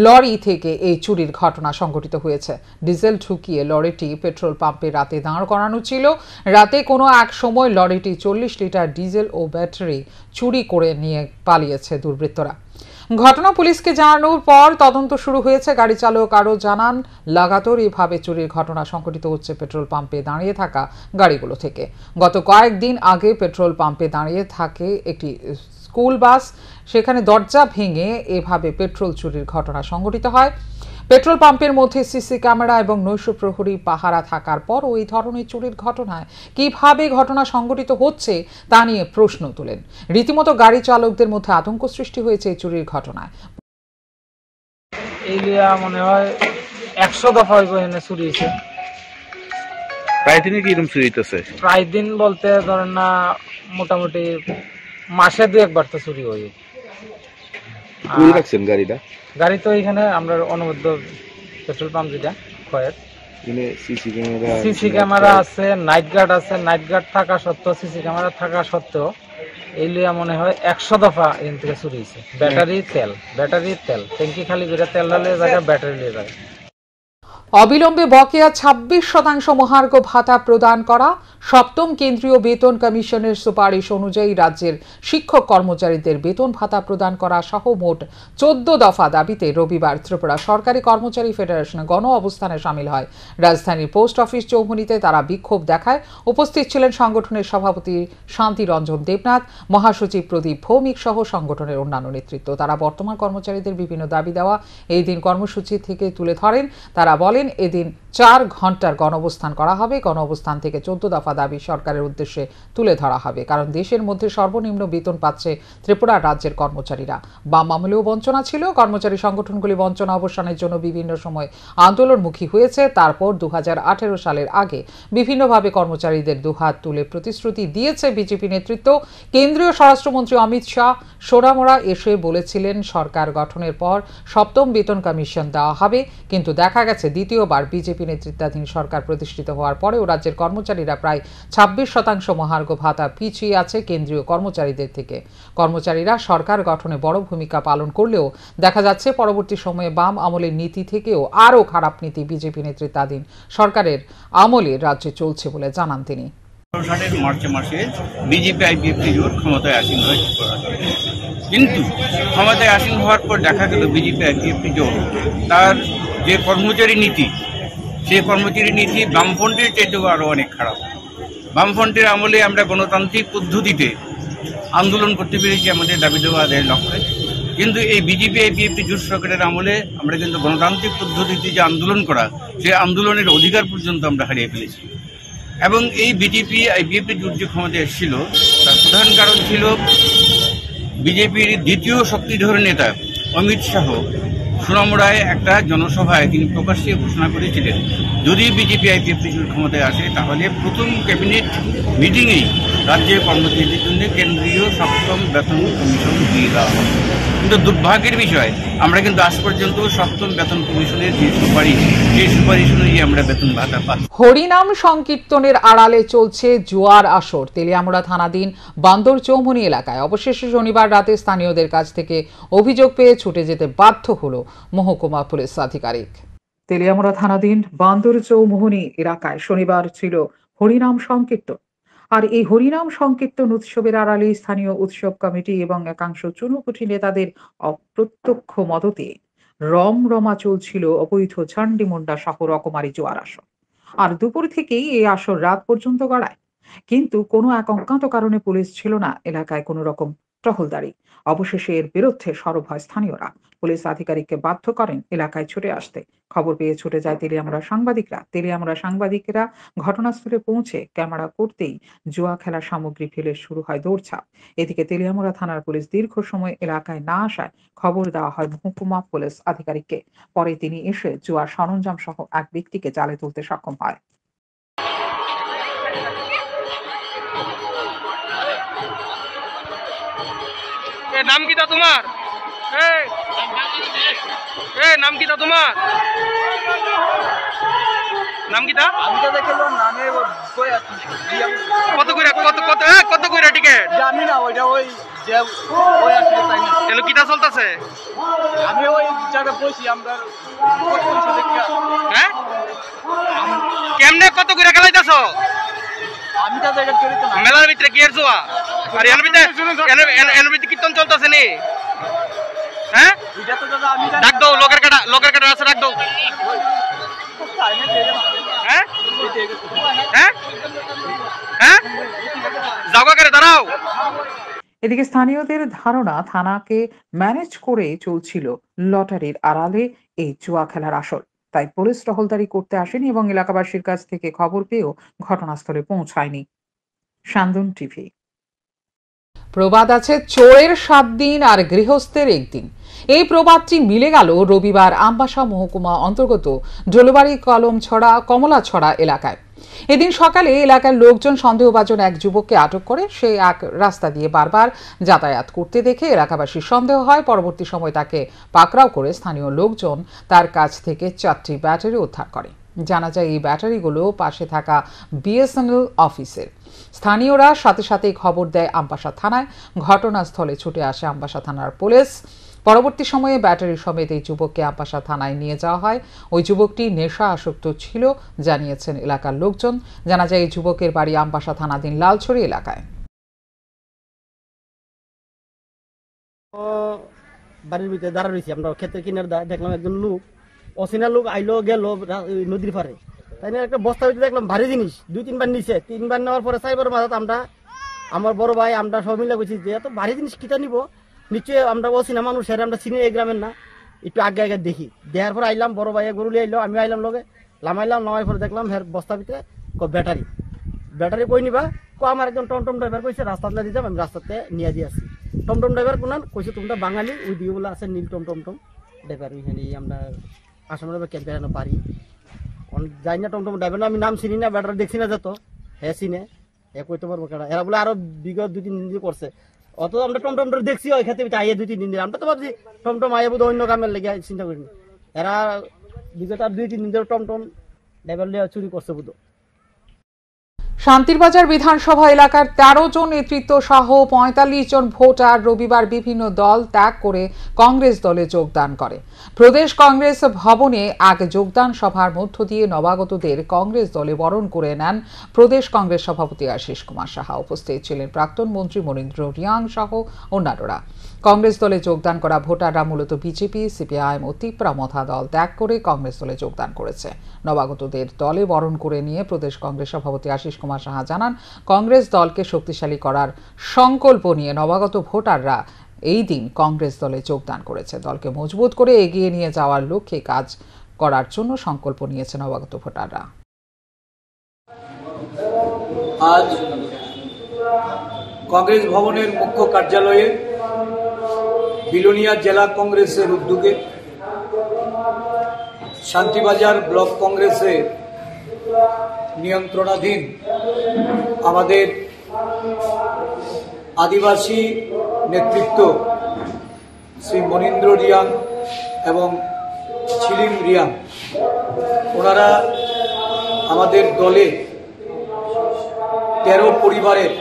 লরি থেকে এই চুরির ঘটনা সংঘটিত হয়েছে। ডিজেল ঢুকিয়ে লরিটি পেট্রোল পাম্পে রাতে দাঁড় করানো ছিল। রাতে কোনো এক সময় লরিটি 40 লিটার ডিজেল ও ব্যাটারি চুরি করে নিয়ে পালিয়েছে দুর্বৃত্তরা। ঘটনা পুলিশকে জানানোর পর তদন্ত শুরু হয়েছে। গাড়ি চালক আরও জানান, লাগাতার এভাবে চুরির ঘটনা সংঘটিত হচ্ছে পেট্রোল পাম্পে দাঁড়িয়ে থাকা গাড়িগুলো থেকে। গত কয়েকদিন আগে পেট্রোল পাম্পে দাঁড়িয়ে থাকে একটি স্কুল বাস, সেখানে দরজা ভেঙে এভাবে পেট্রোল চুরির ঘটনা সংঘটিত হয়। পেট্রোল পাম্পের মধ্যে সিসি ক্যামেরা এবং নৈশ প্রহরী পাহারা থাকার পর ওই ধরনের চুরির ঘটনায় কিভাবে ঘটনা সংঘটিত হচ্ছে তা নিয়ে প্রশ্ন তোলেন। রীতিমতো গাড়ি চালকদের মধ্যে আতঙ্ক সৃষ্টি হয়েছে এই চুরির ঘটনায়। এই লিয়া মনে হয় 100 দফা এখানে চুরি হয়েছে। প্রায় দিনে কি এরকম চুরি হইতেছে? প্রায় দিন বলতে ধরেন না, মোটামুটি মাসে 2-1 বার তো চুরি হয়। কই রাখছেন গাড়িটা? গাড়ি তো এখানে আমরা অনবদ্য পেট্রোল পাম্প যেটা কয়েক। সিসি সিসি ক্যামেরা আছে, নাইট গার্ড আছে, নাইট গার্ড থাকা সত্ত্বেও, সিসি ক্যামেরা থাকা সত্ত্বেও এই লিয়া মনে হয় 100 দফা এখান থেকে চুরি হয়েছে। ব্যাটারি তেল ট্যাঙ্কি খালি করে তেল ঢালে জায়গা ব্যাটারি নিয়ে যায়। অবিলম্বে বকেয়া 26% মহার্ঘ ভাতা প্রদান করা, সপ্তম কেন্দ্রীয় বেতন কমিশনের সুপারিশ অনুযায়ী রাজ্যের শিক্ষক কর্মচারীদের বেতন ভাতা প্রদান করা সহ মোট 14 দফা দাবিতে রবিবার ত্রিপুরা সরকারি কর্মচারী ফেডারেশন গণ অবস্থানে সামিল হয়। রাজধানীর পোস্ট অফিস চৌমুহনীতে তারা বিক্ষোভ দেখায়। উপস্থিত ছিলেন সংগঠনের সভাপতি শান্তি রঞ্জন দেবনাথ, মহাসচিব প্রদীপ ভৌমিক সহ সংগঠনের অন্যান্য নেতৃত্ব। তারা বর্তমান কর্মচারীদের বিভিন্ন দাবি দেওয়া এই দিন কর্মসূচি থেকে তুলে ধরেন। তারা বলেন, এদিন 4 ঘন্টার গণঅবস্থান করা হবে। গণঅবস্থান থেকে 14 দফা দাবি সরকারের উদ্দেশ্যে তুলে ধরা হবে, কারণ দেশের মধ্যে সর্বনিম্ন বেতন পাচ্ছে ত্রিপুরা রাজ্যের কর্মচারীরা। বাম আমলেও বঞ্চনা ছিল। কর্মচারী সংগঠনগুলি বঞ্চনা অবসানের জন্য বিভিন্ন সময় আন্দোলনমুখী হয়েছে। তারপর 2018 সালের আগে বিভিন্নভাবে কর্মচারীদের দুহাত তুলে প্রতিশ্রুতি দিয়েছে বিজেপি নেতৃত্ব। কেন্দ্রীয় স্বরাষ্ট্রমন্ত্রী অমিত শাহ সোনামুড়া এসে বলেছিলেন সরকার গঠনের পর সপ্তম বেতন কমিশন দেওয়া হবে, কিন্তু দেখা গেছে দ্বিতীয়বার বিজেপি নেতৃত্বাধীন সরকার প্রতিষ্ঠিত হওয়ার পরেও রাজ্যের কর্মচারীরা প্রায় 26% মহার্ঘ ভাতা পিছিয়ে আছে কেন্দ্রীয় কর্মচারীদের থেকে। কর্মচারীরা সরকার গঠনে বড় ভূমিকা পালন করলেও দেখা যাচ্ছে পরবর্তী সময়ে বাম আমলের নীতি থেকেও আরও খারাপ নীতি বিজেপি নেতৃত্বাধীন সরকারের আমলে রাজ্যে চলছে বলে জানান তিনি। সালের মার্চ মাসে বিজেপি আইপিএফটি জোট ক্ষমতায় আসীন হয়, কিন্তু ক্ষমতায় আসীন হওয়ার পর দেখা গেল বিজেপি আইপিএফটি জোট তার যে কর্মচারী নীতি, সেই কর্মচারী নীতি বামফ্রন্টের চাইতেও আরও অনেক খারাপ। বামফ্রন্টের আমলে আমরা গণতান্ত্রিক পদ্ধতিতে আন্দোলন করতে পেরেছি আমাদের দাবি দেওয়া আদায়ের লক্ষ্যে, কিন্তু এই বিজেপি আইপিএফটি জোট সরকারের আমলে আমরা কিন্তু গণতান্ত্রিক পদ্ধতিতে যে আন্দোলন করা, সেই আন্দোলনের অধিকার পর্যন্ত আমরা হারিয়ে ফেলেছি। এবং এই বিজেপি আইপিএফটি জোট যে ক্ষমতায় এসেছিল তার প্রধান কারণ ছিল বিজেপির দ্বিতীয় শক্তিধর নেতা অমিত শাহ সোনামুড়ায় একটা জনসভায় তিনি প্রকাশ্যে ঘোষণা করেছিলেন, যদি বিজেপি আইপিএফটি জোট ক্ষমতায় আসে তাহলে প্রথম ক্যাবিনেট মিটিংয়েই রাজ্যের কর্মচারীদের জন্য কেন্দ্রীয় সপ্তম বেতন কমিশন দিয়ে দেওয়া হবে। কিন্তু দুর্ভাগ্যের বিষয়, আমরা কিন্তু আজ পর্যন্ত সপ্তম বেতন কমিশনের যে সুপারিশ, সেই সুপারিশ অনুযায়ী আমরা বেতন ভাতা পাচ্ছি। হরিনাম সংকীর্তনের আড়ালে চলছে জুয়ার আসর। তেলিয়ামুড়া থানাধীন বান্দর চৌমুহনী এলাকায় অবশেষে শনিবার রাতে স্থানীয়দের কাছ থেকে অভিযোগ পেয়ে ছুটে যেতে বাধ্য হল মহকুমা পুলিশ আধিকারিক। তেলিয়ামুড়া থানাধীন বান্দর চৌমুহনী এলাকায় শনিবার ছিল হরিনাম সংকীর্তন। আর এই হরিনাম সংকীর্তন উৎসবের আড়ালে স্থানীয় উৎসব কমিটি এবং একাংশ চুনুপুটি নেতাদের অপ্রত্যক্ষ মদতে রমরমা চলছিল অবৈধ ঝান্ডিমুন্ডা সহ রকমারি জোয়ার আসর। আর দুপুর থেকেই এই আসর রাত পর্যন্ত গড়ায়, কিন্তু কোনো এক অজ্ঞাত কারণে পুলিশ ছিল না এলাকায় কোনো রকম টহলদারি। অবশেষে এর বিরুদ্ধে সরব হয় স্থানীয়রা। পুলিশ আধিকারিককে বাধ্য করেন এলাকায় ছুটে আসতে। খবর পেয়ে ছুটে যায় তেলিয়ামুড়া সাংবাদিকরা। তেলিয়ামুড়া সাংবাদিকেরা ঘটনাস্থলে পৌঁছে ক্যামেরা করতেই জুয়া খেলার সামগ্রী ফেলে শুরু হয় দৌড়ঝাঁপ। এদিকে তেলিয়ামুড়া থানার পুলিশ দীর্ঘ সময় এলাকায় না আসায় খবর দেওয়া হয় মহকুমা পুলিশ আধিকারিককে। পরে তিনি এসে জুয়ার সরঞ্জাম সহ এক ব্যক্তিকে জালে তুলতে সক্ষম হয়। নাম কিটা তোমার? নাম কিটা তোমার? নাম কিটা? আমি তো দেখলো নামে কত কইরা কত কইরা টিকেট? জানি না, ওইটা ওই যে ওই আসলে তাই না। এলো কিটা চলতেছে? আমি ওই জায়গায় বসি, আমরা হ্যাঁ কেমনে কত কইরা খেলাইতেছো? আমি তো জায়গা জড়িত না। মেলার ভিতরে কি এর জোয়া? আর এর ভিতরে কীর্তন চলতেছে নি? হ্যাঁ এটা তো দাদা আমি ডাক দাও, লোকের কাটা আছে, ডাক দাও। হ্যাঁ হ্যাঁ হ্যাঁ যাওয়া করে দাঁড়াও। এদিকে স্থানীয়দের ধারণা থানাকে ম্যানেজ করে চলছিল লটারির আড়ালে এই জুয়া খেলার আসর। তাই পুলিশ টহলদারি করতে আসেনি এবং এলাকাবাসীর কাছ থেকে খবর পেয়েও ঘটনাস্থলে পৌঁছায়নি। শান্দন টিভি। প্রবাদ আছে, চোরের 7 দিন আর গৃহস্থের 1 দিন। এই প্রবাদটি মিলে গেল রবিবার আমবাসা মহকুমা অন্তর্গত জলবাড়ি কমলাছড়া এলাকায়। এদিন সকালে এলাকার লোকজন সন্দেহভাজন এক যুবককে আটক করে সে এক রাস্তা দিয়ে বারবার যাতায়াত করতে দেখে এলাকাবাসীর সন্দেহ হয়। পরবর্তী সময় তাকে পাকড়াও করে স্থানীয় লোকজন তার কাছ থেকে 4টি ব্যাটারি উদ্ধার করে। জানা যায় এই ব্যাটারিগুলো পাশে থাকা বিএসএনএল অফিসের। স্থানীয়রা সাথে সাথে খবর দেয় আমবাসা থানায়। ঘটনাস্থলে ছুটে আসে আমবাসা থানার পুলিশ। পরবর্তী সময়ে ব্যাটারি সমেত এই যুবককে আমবাসা থানায় নিয়ে যাওয়া হয়। ওই যুবকটি নেশা আসক্ত ছিল জানিয়েছেন এলাকার লোকজন। জানা যায় এই যুবকের বাড়ি আমবাসা থানাধীন লালছড়ি এলাকায়। বাড়ির ভিতরে দাঁড়া রয়েছি, আমরা ক্ষেতের কিনারে দেখলাম একজন লোক, অচেনা লোক আইলো গেল নদীর পারে। তাই না একটা বস্তা ভিতরে দেখলাম ভারী জিনিস, 2-3 বার নিছে। 3 বার নেওয়ার পরে 4 বার মাঝে আমরা, আমার বড় ভাই, আমরা সব মিলে বলছি যে এত ভারী জিনিস কিটা নিব, নিশ্চয়ই আমরা অচেনা মানুষ, সেটা আমরা চিনি এই গ্রামের না, একটু আগে আগে দেখি। দেখার পরে আইলাম, বড় ভাই গরুলি আইলো, আমি আইলাম লগে, নামাইলাম। নামার পরে দেখলাম বস্তা ভিতরে ব্যাটারি কই নিবা, আমার একজন টমটম ড্রাইভার কইছে রাস্তাতে দিতাম, আমি রাস্তাতে নিয়ে দিয়ে আসি। টমটম ড্রাইভার কোনান কইছে তোমরা বাঙালি, ওই দিকেগুলো আছে নীল টমটম ড্রাইভার, ওইখানে আমরা আসামের ক্যাম্প বেড়ানো পারি। যাই না টমটম ড্রাইভার, আমি নাম চিনি না, ব্যাটারি দেখছি না, যত হ্যাঁ চিনে এ কইতে পারবো কেনা। এরা বলে আরো বিগত 2-3 দিন করছে। অত আমরা টমটম দেখছি ওই খাতে আইয়ে 2-3 দিন, আমরা তো ভাবছি টমটম আইয়ে বোধ অন্য কামের লেগে চিন্তা করিনি। এরা বিগত আর 2-3 দিন ধরে টমটম ড্রাইভার লিয়ে চুরি করছে বোধ। শান্তিরবাজার বিধানসভা এলাকার 13 জন নেতৃত্ব সহ 45 জন ভোটার রবিবার বিভিন্ন দল ত্যাগ করে কংগ্রেস দলে যোগদান করে। প্রদেশ কংগ্রেস ভবনে এক যোগদান সভার মধ্য দিয়ে নবাগতদের কংগ্রেস দলে বরণ করে নেন প্রদেশ কংগ্রেস সভাপতি আশিস কুমার সাহা। উপস্থিত ছিলেন প্রাক্তন মন্ত্রী মনীন্দ্র রিয়াং সহ অন্যান্যরা। কংগ্রেস দলে যোগদান করা ভোটাররা মূলত বিজেপি, সিপিআইএম ও তিপ্রামথা দল ত্যাগ করে কংগ্রেস দলে যোগদান করেছে। নবাগতদের দলে বরণ করে নিয়ে প্রদেশ কংগ্রেস সভাপতি আশিস কুমার সাহা জানান, কংগ্রেস দলকে শক্তিশালী করার সংকল্প নিয়ে নবাগত ভোটাররা এই দিন কংগ্রেস দলে যোগদান করেছে। দলকে মজবুত করে এগিয়ে নিয়ে যাওয়ার লক্ষ্যে কাজ করার জন্য সংকল্প নিয়েছে নবাগত ভোটাররা। আজ কংগ্রেস ভবনের মুখ্য কার্যালয়ে বিলোনিয়া জেলা কংগ্রেসের উদ্যোগে শান্তিবাজার ব্লক কংগ্রেসের নিয়ন্ত্রণাধীন আমাদের আদিবাসী নেতৃত্ব শ্রী মনীন্দ্র রিয়াং এবং ছিলিম রিয়াং, ওনারা আমাদের দলে 13 পরিবারের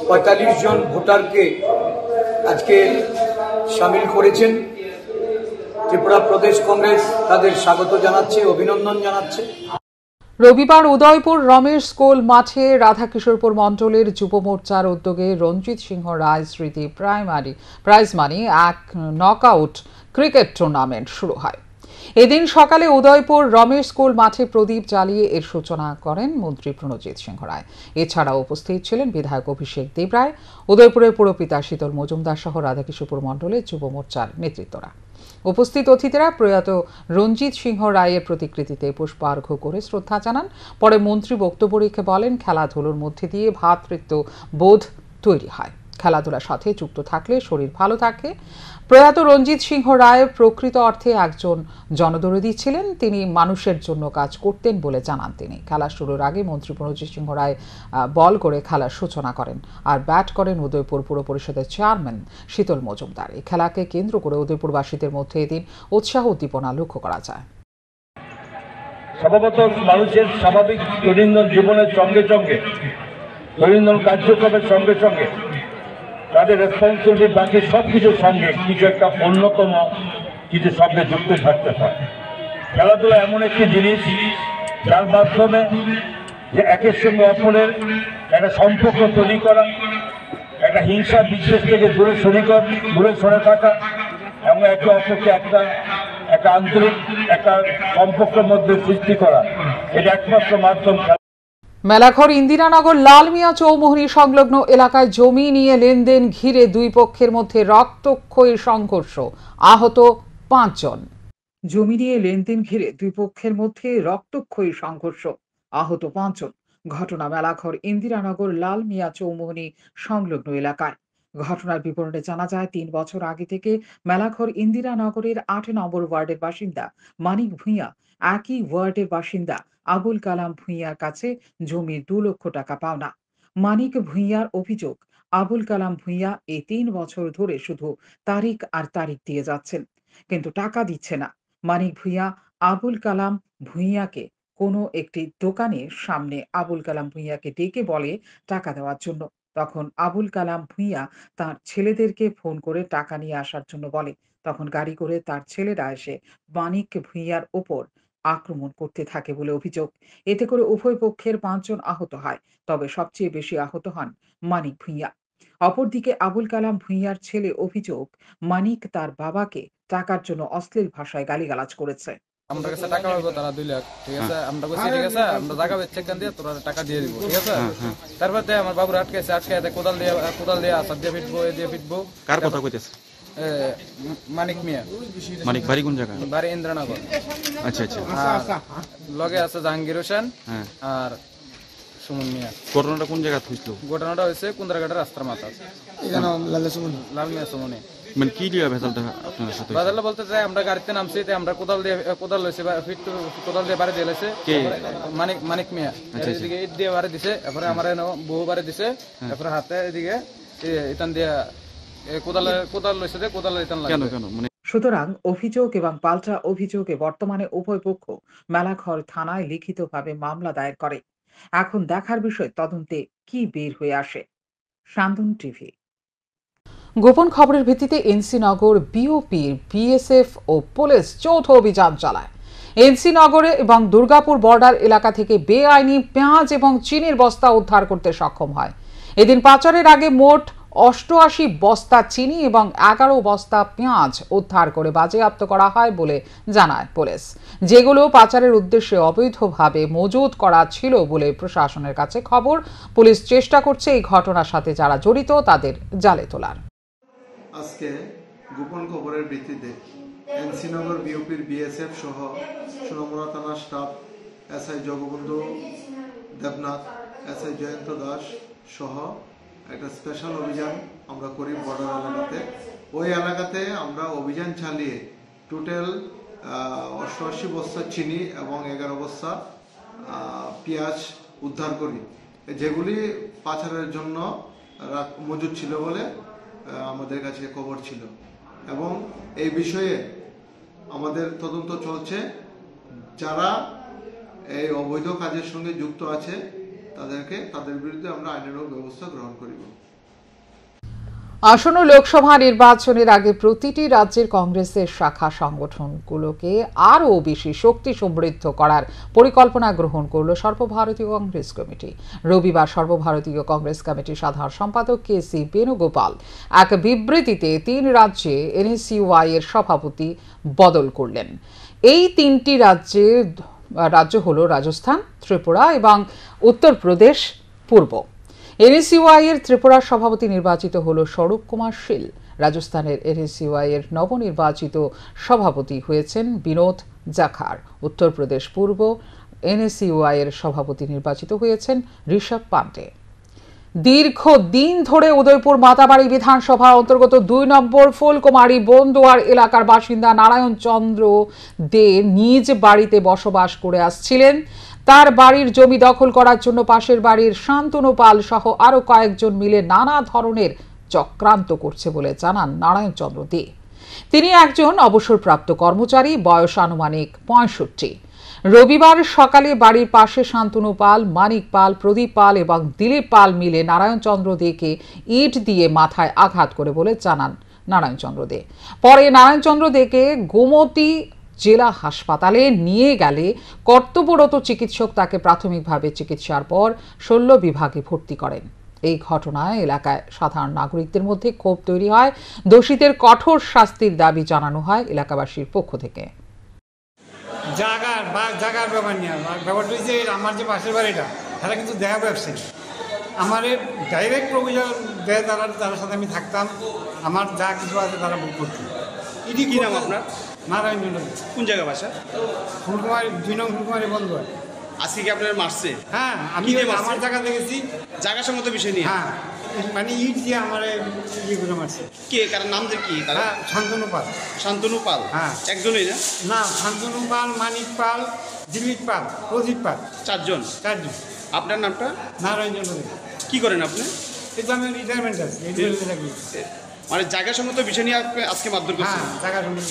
45 জন ভোটারকে আজকে সামিল করেছেন। ত্রিপুরা প্রদেশ কংগ্রেস তাদের স্বাগত জানাচ্ছে, অভিনন্দন জানাচ্ছে। রবিবার উদয়পুর রমেশ স্কুল মাঠে রাধাকিশোরপুর মণ্ডলের যুব মোর্চার উদ্যোগে রঞ্জিত সিংহ রায় স্মৃতি প্রাইজ মানি এক নকআউট ক্রিকেট টুর্নামেন্ট শুরু হয়। এদিন সকালে উদয়পুর রমেশ স্কুল মাঠে প্রদীপ জ্বালিয়ে এর সূচনা করেন মন্ত্রী প্রণজিৎ সিংহ রায়। এছাড়াও উপস্থিত ছিলেন বিধায়ক অভিষেক দেবরায়, উদয়পুরের পুরপিতা শীতল মজুমদার সহ রাধাকিশোরপুর মণ্ডলের যুব মোর্চার নেতৃত্বরা। উপস্থিত অতিথিরা প্রয়াত রঞ্জিত সিংহ রায়ের প্রতিকৃতিতে পুষ্পার্ঘ্য করে শ্রদ্ধা জানান। পরে মন্ত্রী বক্তব্য রেখে বলেন, খেলাধুলোর মধ্যে দিয়ে ভ্রাতৃত্ব বোধ তৈরি হয়। খেলাধুলার সাথে যুক্ত থাকলে শরীর ভালো থাকে। প্রয়াত রঞ্জিত সিংহ রায় প্রকৃত অর্থে একজন জনদরদী ছিলেন। তিনি মানুষের জন্য কাজ করতেন বলে জানান তিনি। খেলা শুরুর আগে মন্ত্রী প্রণজিৎ সিংহ রায় বল করে খেলার সূচনা করেন আর ব্যাট করেন উদয়পুর পুর পরিষদের চেয়ারম্যান শীতল মজুমদার। এই খেলাকে কেন্দ্র করে উদয়পুরবাসীদের মধ্যে এদিন উৎসাহ উদ্দীপনা লক্ষ্য করা যায়। স্বভাবত মানুষের স্বাভাবিক দৈনন্দিন জীবনের সঙ্গে সঙ্গে, দৈনন্দিন কার্যক্রমের সঙ্গে সঙ্গে তাদের রেসপন্সিবিলিটি বাকি সবকিছুর সঙ্গে কিছু একটা অন্যতম কিছু সঙ্গে যুক্ত থাকতে হয়। খেলাধুলা এমন একটি জিনিস যার মাধ্যমে যে একের সঙ্গে অপরের একটা সম্পর্ক তৈরি করা, একটা হিংসা বিদ্বেষ থেকে দূরে সরে থাকা এবং একে অপরকে একটা আন্তরিক একটা সম্পর্কের মধ্যে সৃষ্টি করা, এটা একমাত্র মাধ্যম। মেলাঘর ইন্দিরানগর লাল মিয়া চৌমুহনী সংলগ্ন এলাকায় জমি নিয়ে লেনদেন ঘিরে দুই পক্ষের মধ্যে রক্তক্ষয়ী সংঘর্ষ, আহত 5 জন। জমি নিয়ে লেনদেন ঘিরে দুই পক্ষের মধ্যে রক্তক্ষয়ী সংঘর্ষ, আহত 5 জন। ঘটনা মেলাঘর ইন্দিরানগর লাল মিয়া চৌমুহনী সংলগ্ন এলাকায়। ঘটনার বিবরণে জানা যায় ৩ বছর আগে থেকে মেলাঘর ইন্দিরানগরের ৮ নম্বর ওয়ার্ডের বাসিন্দা মানিক ভূঁইয়া একই ওয়ার্ডের বাসিন্দা আবুল কালাম ভূঁইয়ার কাছে জমির ২ লক্ষ টাকা পাওনা। মানিক ভূঁইয়ার অভিযোগ, আবুল কালাম ভূঁইয়া এই ৩ বছর ধরে শুধু তারিখ আর তারিখ দিয়ে যাচ্ছেন, কিন্তু টাকা দিচ্ছে না। মানিক ভূঁইয়া আবুল কালাম ভূঁইয়াকে কোনো একটি দোকানের সামনে আবুল কালাম ভূঁইয়াকে ডেকে বলে টাকা দেওয়ার জন্য। তখন আবুল কালাম ভূঁইয়া তার ছেলেদেরকে ফোন করে টাকা নিয়ে আসার জন্য বলে। তখন গাড়ি করে তার ছেলেরা এসে মানিক ভূঁইয়ার ওপর আক্রমণ করতে থাকে বলে অভিযোগ। এতে করে উভয় পক্ষের ৫ জন আহত হয়, তবে সবচেয়ে বেশি আহত হন মানিক ভূঁইয়া। অপরদিকে আবুল কালাম ভূঁইয়ার ছেলে অভিযোগ, মানিক তার বাবাকে টাকার জন্য অশ্লীল ভাষায় গালিগালাজ করেছে। আমার কাছে টাকা পাবো তারা 2 লাখ, ঠিক আছে, আমরা বলছি ঠিক আছে আমরা জায়গা বেচে কেন দিয়ে তোরা টাকা দিয়ে দিব, ঠিক আছে। তারপরে আমার বাবুর আটকে কোদাল দিয়ে আসার দিয়ে ফিটবো। কার কথা কইতেছে? মানিক মিয়া। মানিক বাড়ি কোন জায়গা? বাড়ি ইন্দ্রনগর। আচ্ছা আচ্ছা। লগে আছে জাহাঙ্গীর হোসেন আর সুমন মিয়া। ঘটনাটা কোন জায়গা হইছিল? ঘটনাটা হয়েছে কুন্দ্রাঘাটের রাস্তার মাথা, এখানে লাল মিয়া সুমনে। মানে কি লিয়া ভেজালটা আপনার সাথে? ভেজালটা বলতে চাই আমরা গাড়িতে নামছি, আমরা কোদাল লইছে কোদাল দিয়ে বাড়ি দিয়েছে মানিক মিয়া। এদিকে ইট দিয়ে বাড়ি দিছে, এরপরে আমার বউ বাড়ি দিছে, এরপরে হাতে এদিকে ইতান দিয়ে কোদাল লইছে যে কোদাল ইতান লাগে। কেন মানে? সুতরাং অভিযোগ এবং পাল্টা অভিযোগে বর্তমানে উভয় পক্ষ মেলাঘর থানায় লিখিতভাবে মামলা দায়ের করে। এখন দেখার বিষয় তদন্তে কি বের হয়ে আসে। শান্তন টিভি। গোপন খবরের ভিত্তিতে এনসি নগর বিওপির বিএসএফ ও পুলিশ যৌথ অভিযান চালায়। এনসি নগরে এবং দুর্গাপুর বর্ডার এলাকা থেকে বেআইনি পেঁয়াজ এবং চিনির বস্তা উদ্ধার করতে সক্ষম হয়। এদিন পাচারের আগে মোট ৮৮ বস্তা চিনি এবং ১১ বস্তা পেঁয়াজ উদ্ধার করে বাজেয়াপ্ত করা হয় বলে জানায় পুলিশ, যেগুলো পাচারের উদ্দেশ্যে অবৈধভাবে মজুত করা ছিল বলে প্রশাসনের কাছে খবর। পুলিশ চেষ্টা করছে এই ঘটনার সাথে যারা জড়িত তাদের জালে তোলার। আজকে গোপন খবরের ভিত্তিতে এনসিনগর বিওপির বিএসএফ সহ সোনামুড়া থানার staff SI Jagabandhu Debnath, SI Jayanta Das সহ একটা স্পেশাল অভিযান আমরা করি বর্ডার এলাকাতে। ওই এলাকাতে আমরা অভিযান চালিয়ে টোটাল ৮৮ বস্তা চিনি এবং ১১ বস্তা পেঁয়াজ উদ্ধার করি, যেগুলি পাচারের জন্য মজুদ ছিল বলে আমাদের কাছে খবর ছিল। এবং এই বিষয়ে আমাদের তদন্ত চলছে। যারা এই অবৈধ কাজের সঙ্গে যুক্ত আছে তাদের বিরুদ্ধে আমরা আইনানুগ ব্যবস্থা গ্রহণ করিব। আসন্ন লোকসভা নির্বাচনের আগে প্রতিটি রাজ্যের কংগ্রেসের শাখা সংগঠনগুলোকে আরও বেশি শক্তি সমৃদ্ধ করার পরিকল্পনা গ্রহণ করল সর্বভারতীয় কংগ্রেস কমিটি। রবিবার সর্বভারতীয় কংগ্রেস কমিটির সাধারণ সম্পাদক কেসি বেণুগোপাল এক বিবৃতিতে ৩ রাজ্যে এনএসইউআই এর সভাপতি বদল করলেন। এই ৩টি রাজ্য হল রাজস্থান, ত্রিপুরা এবং উত্তরপ্রদেশ পূর্ব। এনএসইউআই এর ত্রিপুরার সভাপতি নির্বাচিত হল স্বরূপ কুমার শীল। রাজস্থানের এনএসইউআই এর নবনির্বাচিত সভাপতি হয়েছেন বিনোদ জাখার। উত্তরপ্রদেশ পূর্ব এনএসইউআই এর সভাপতি নির্বাচিত হয়েছেন ঋষভ পান্ডে। দীর্ঘদিন ধরে উদয়পুর মাতাবাড়ি বিধানসভার অন্তর্গত ২ নম্বর ফুলকুমারী বন্দুয়ার এলাকার বাসিন্দা নারায়ণ চন্দ্র দে নিজ বাড়িতে বসবাস করে আসছিলেন। তার বাড়ির জমি দখল করার জন্য পাশের বাড়ির শান্তনু পাল সহ আরো কয়েকজন মিলে নানা ধরনের চক্রান্ত করছে বলে জানান নারায়ণ চন্দ্র দে। তিনি একজন অবসরপ্রাপ্ত কর্মচারী, বয়স আনুমানিক ৬৫। রবিবার সকালে বাড়ির পাশে শান্তনু পাল, মানিক পাল, প্রদীপ পাল এবং দিলীপ পাল মিলে নারায়ণ চন্দ্র দেকে ইট দিয়ে মাথায় আঘাত করে বলে জানান নারায়ণ চন্দ্র দে। পরে নারায়ণ চন্দ্র দেকে গোমতী জেলা হাসপাতালে নিয়ে গেলে কর্তব্যরত চিকিৎসক তাকে প্রাথমিকভাবে চিকিৎসার পর শল্য বিভাগে ভর্তি করেন। এই ঘটনায় এলাকায় সাধারণ নাগরিকদের মধ্যে ক্ষোভ তৈরি হয়। দোষীদের কঠোর শাস্তির দাবি জানানো হয় এলাকাবাসীর পক্ষ থেকে। জায়গার ব্যাপার নিয়ে ব্যাপারটা হচ্ছে আমার যে পাশের বাড়িটা তারা কিন্তু দেখা ব্যবসায়ী, আমার ডাইরেক্ট অভিযোগ দেয় তার সাথে আমি থাকতাম, আমার যা কিছু আছে তারা বুক করতো। এটি কি নাম আপনার? নারায়ণ চন্দ্র। কোন জায়গা বাসা? ফুলকুমারী ২ নং ফুলকুমারী বন্ধু। আজকে কি আপনার মারছে? হ্যাঁ, আমি আমার জায়গা দেখেছি। জায়গা সম্মত বিষয় নিয়ে? হ্যাঁ। মানে ইট দিয়ে আমার ইয়ে করে মারছে। কে কার নাম যে কি তারা? শান্তনু পাল। শান্তনু পাল? হ্যাঁ। একজনই না? না, শান্তনু পাল, মানিক পাল, দিলীপ পাল, প্রদীপ পাল, চারজন। আপনার নামটা? নারায়ণ চন্দ্র। কি করেন আপনি? এই তো আমি রিটায়ারমেন্ট আছে। মানে জায়গা সম্মত বিষয় নিয়ে আজকে মারধর করছে? হ্যাঁ, জায়গা সম্মত।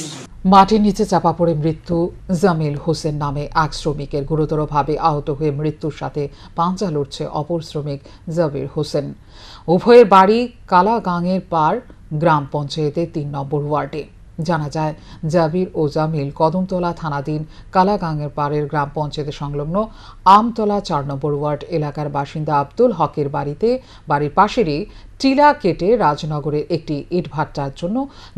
মাটির নিচে চাপা পড়ে মৃত্যু জামিল হোসেন নামে এক শ্রমিকের। গুরুতরভাবে আহত হয়ে মৃত্যুর সাথে পাঞ্জা লড়ছে অপর শ্রমিক জাবির হোসেন। উভয়ের বাড়ি কালাগাঙের পার গ্রাম পঞ্চায়েতের ৩ নম্বর ওয়ার্ডে। জানা যায় জাবির ও জামিল কদমতলা থানাধীন কালাগাঙের পাড়ের গ্রাম পঞ্চায়েতের সংলগ্ন আমতলা ৪ নম্বর ওয়ার্ড এলাকার বাসিন্দা আব্দুল হকের বাড়ির পাশেরই টিলা কেটে রাজনগরের একটি ইটভাটার জন্য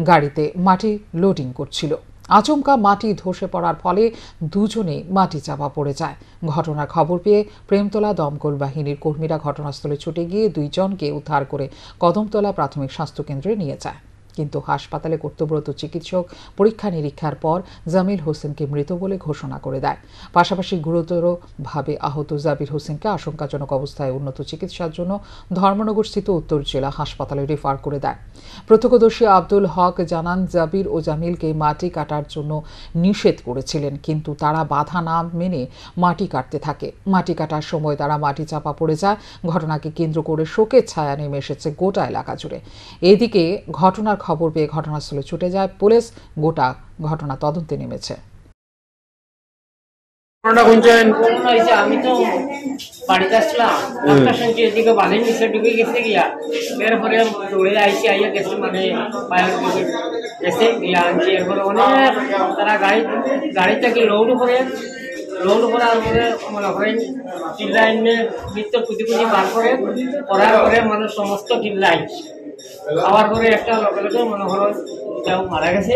গাড়িতে মাটি লোডিং করছিল। আচমকা মাটি ধসে পড়ার ফলে দুজনে মাটি চাপা পড়ে যায়। ঘটনার খবর পেয়ে প্রেমতলা দমকল বাহিনীর কর্মীরা ঘটনাস্থলে ছুটে গিয়ে দুইজনকে উদ্ধার করে কদমতলা প্রাথমিক স্বাস্থ্যকেন্দ্রে নিয়ে যায়। কিন্তু হাসপাতালে কর্তব্যরত চিকিৎসক পরীক্ষা নিরীক্ষার পর জামিল হোসেনকে মৃত বলে ঘোষণা করে দেয়। পাশাপাশি গুরুতরভাবে আহত জাবির হোসেনকে আশঙ্কাজনক অবস্থায় উন্নত চিকিৎসার জন্য ধর্মনগরস্থিত উত্তর জেলা হাসপাতালে রেফার করে দেয়। প্রত্যক্ষদর্শী আব্দুল হক জানান, জাবির ও জামিলকে মাটি কাটার জন্য নিষেধ করেছিলেন, কিন্তু তারা বাধা না মেনে মাটি কাটতে থাকে। মাটি কাটার সময় তারা মাটি চাপা পড়ে যায়। ঘটনাকে কেন্দ্র করে শোকের ছায়া নেমে এসেছে গোটা এলাকা জুড়ে। এদিকে ঘটনার খবর পেয়ে ঘটনাস্থলে ছুটে যায় পুলিশ। গোটা ঘটনা তদন্তে নেমেছে। আমি তো বাড়িতে আসলাম, শুনছি এদিকে বাড়ির নিচে ঢুকে গেছে গিয়া, এরপরে দৌড়ে আইসি আইয়া গেছে, মানে গেছে গিয়া আনছি। এরপরে অনেক তারা গাড়ি থেকে লোড করার পরে মনে করেন চিল্লা এনে মৃত্যু কুচি বার করার পরে মানুষ সমস্ত চিল্লাই খাওয়ার পরে একটা লগে লগে মনে হলো এটাও মারা গেছে।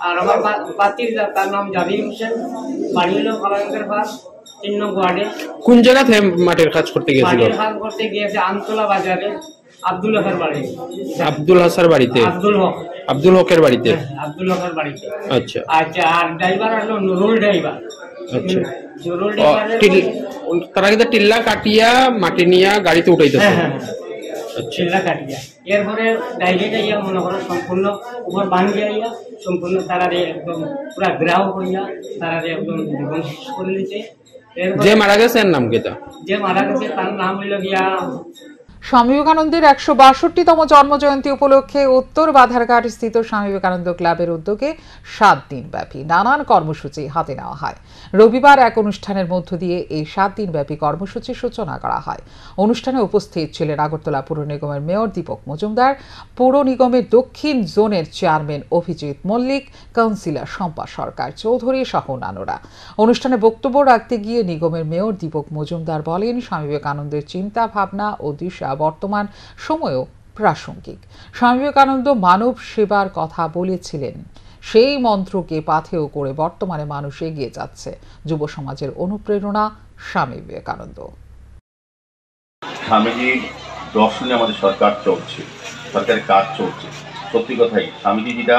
আর আমার বাতির তার নাম জাবির হোসেন, বাড়ি হলো কলাঙ্কের পাশ ৩ নম্বর ওয়ার্ডে। কোন জায়গাতে মাটির কাজ করতে গিয়েছিল? মাটির কাজ করতে গিয়েছে আমতলা বাজারে আব্দুল হকের বাড়ি। আব্দুল হাসার বাড়িতে? আব্দুল হকের বাড়িতে। আব্দুল হকের বাড়িতে। আচ্ছা আচ্ছা। আর ড্রাইভার হলো নুরুল ড্রাইভার। আচ্ছা। তারা কিন্তু টিল্লা কাটিয়া মাটি নিয়ে গাড়িতে উঠাইতেছে? টিল্লা কাটিয়া এরপরে ডাইরেক্ট আইয়া মনে করো সম্পূর্ণ উপর বান্ধি আইয়া সম্পূর্ণ তারারে একদম পুরা গ্রাহ করিয়া তারারে একদম জীবন শেষ করে দিতে। যে মারা গেছে এর নাম কেটা? যে মারা গেছে তার নাম হইল গিয়া স্বামী বিবেকানন্দের ১৬২তম জন্মজয়ন্তী উপলক্ষে উত্তর বাধারঘাট স্থিত স্বামী বিবেকানন্দ ক্লাবের উদ্যোগে ৭ দিনব্যাপী নানান কর্মসূচি হাতে নেওয়া হয়। রবিবার এক অনুষ্ঠানের মধ্য দিয়ে এই ৭ দিনব্যাপী কর্মসূচির সূচনা করা হয়। অনুষ্ঠানে উপস্থিত ছিলেন আগরতলা পুর নিগমের মেয়র দীপক মজুমদার, পুর নিগমের দক্ষিণ জোনের চেয়ারম্যান অভিজিৎ মল্লিক, কাউন্সিলর শম্পা সরকার চৌধুরী সহ অন্যান্যরা। অনুষ্ঠানে বক্তব্য রাখতে গিয়ে নিগমের মেয়র দীপক মজুমদার বলেন, স্বামী বিবেকানন্দের চিন্তা ভাবনা ও দিশা বর্তমান সময়েও প্রাসঙ্গিক। স্বামী বিবেকানন্দ মানব সেবার কথা বলেছিলেন, সেই মন্ত্রকে পাথেয় করে বর্তমানে মানুষ এগিয়ে যাচ্ছে। যুব সমাজের অনুপ্রেরণা স্বামী বিবেকানন্দ। স্বামীজির দর্শনে আমাদের সরকার চলছে, সরকারের কাজ চলছে। সত্যি কথাই স্বামীজি যেটা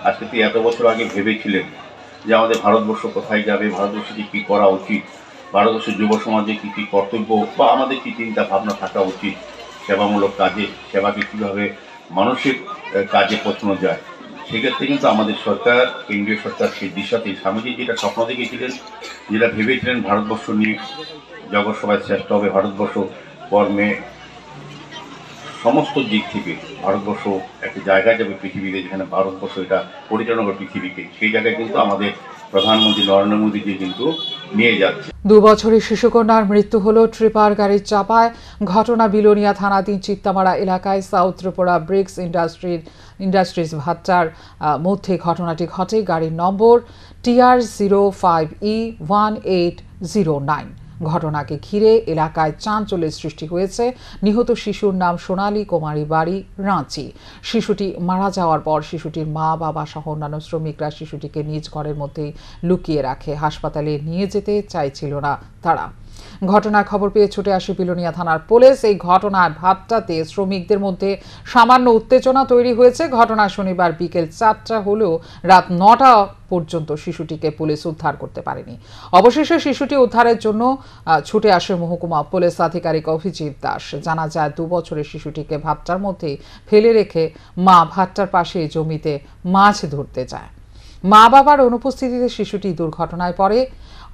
আজকে এত বছর আগে ভেবেছিলেন যে আমাদের ভারতবর্ষ কোথায় যাবে, ভারতবর্ষে কী করা উচিত, ভারতবর্ষের যুব সমাজে কী কী কর্তব্য বা আমাদের কী চিন্তা ভাবনা থাকা উচিত, সেবামূলক কাজে সেবাকে কীভাবে মানুষের কাজে পৌঁছানো যায়, সেক্ষেত্রে কিন্তু আমাদের সরকার, কেন্দ্রীয় সরকার সেই দিশাতেই স্বামীজি যেটা স্বপ্ন দেখেছিলেন, যেটা ভেবেছিলেন ভারতবর্ষ নিয়ে জগৎ সবাই শ্রেষ্ঠ হবে, ভারতবর্ষ কর্মে সমস্ত দিক থেকে ভারতবর্ষ একটা জায়গায় যাবে পৃথিবীতে, যেখানে ভারতবর্ষ এটা পরিচালনা করে পৃথিবীকে, সেই জায়গায় কিন্তু আমাদের প্রধানমন্ত্রী নরেন্দ্র মোদীজি কিন্তু নিয়ে যাচ্ছে। 2 বছরের শিশুকন্যার মৃত্যু হলো ট্রিপার গাড়ির চাপায়। ঘটনা বিলোনিয়া থানাধীন চিত্তামারা এলাকায় সাউথ ত্রিপুরা ব্রিক্স ইন্ডাস্ট্রিজ ভাট্টার মধ্যে ঘটনাটি ঘটে। গাড়ির নম্বর TR05E1809। ঘটনাকে ঘিরে এলাকায় চাঞ্চল্যের সৃষ্টি হয়েছে। নিহত শিশুর নাম সোনালী কুমারী, বাড়ি রাঁচি। শিশুটি মারা যাওয়ার পর শিশুটির মা, বাবা সহ অন্যান্য শ্রমিকরা শিশুটিকে নিজ ঘরের মধ্যেই লুকিয়ে রাখে। হাসপাতালে নিয়ে যেতে চাইছিল না তারা। ঘটনার খবর পেয়ে ছুটে আসে বিলোনিয়া থানার পুলিশ। এই ঘটনায় ভাট্টাতে শ্রমিকদের মধ্যে সামান্য উত্তেজনা তৈরি হয়েছে। ঘটনা শনিবার বিকেল 4টা হলেও রাত 9টা পর্যন্ত শিশুটিকে পুলিশ উদ্ধার করতে পারেনি। অবশেষে শিশুটি উদ্ধারের জন্য ছুটে আসে মহকুমা পুলিশ আধিকারিক অভিজিৎ দাস। জানা যায় 2 বছরের শিশুটিকে ভাট্টার মধ্যে ফেলে রেখে মা ভাট্টার পাশে জমিতে মাছ ধরতে যায়। মা বাবার অনুপস্থিতিতে শিশুটি দুর্ঘটনায় পড়ে।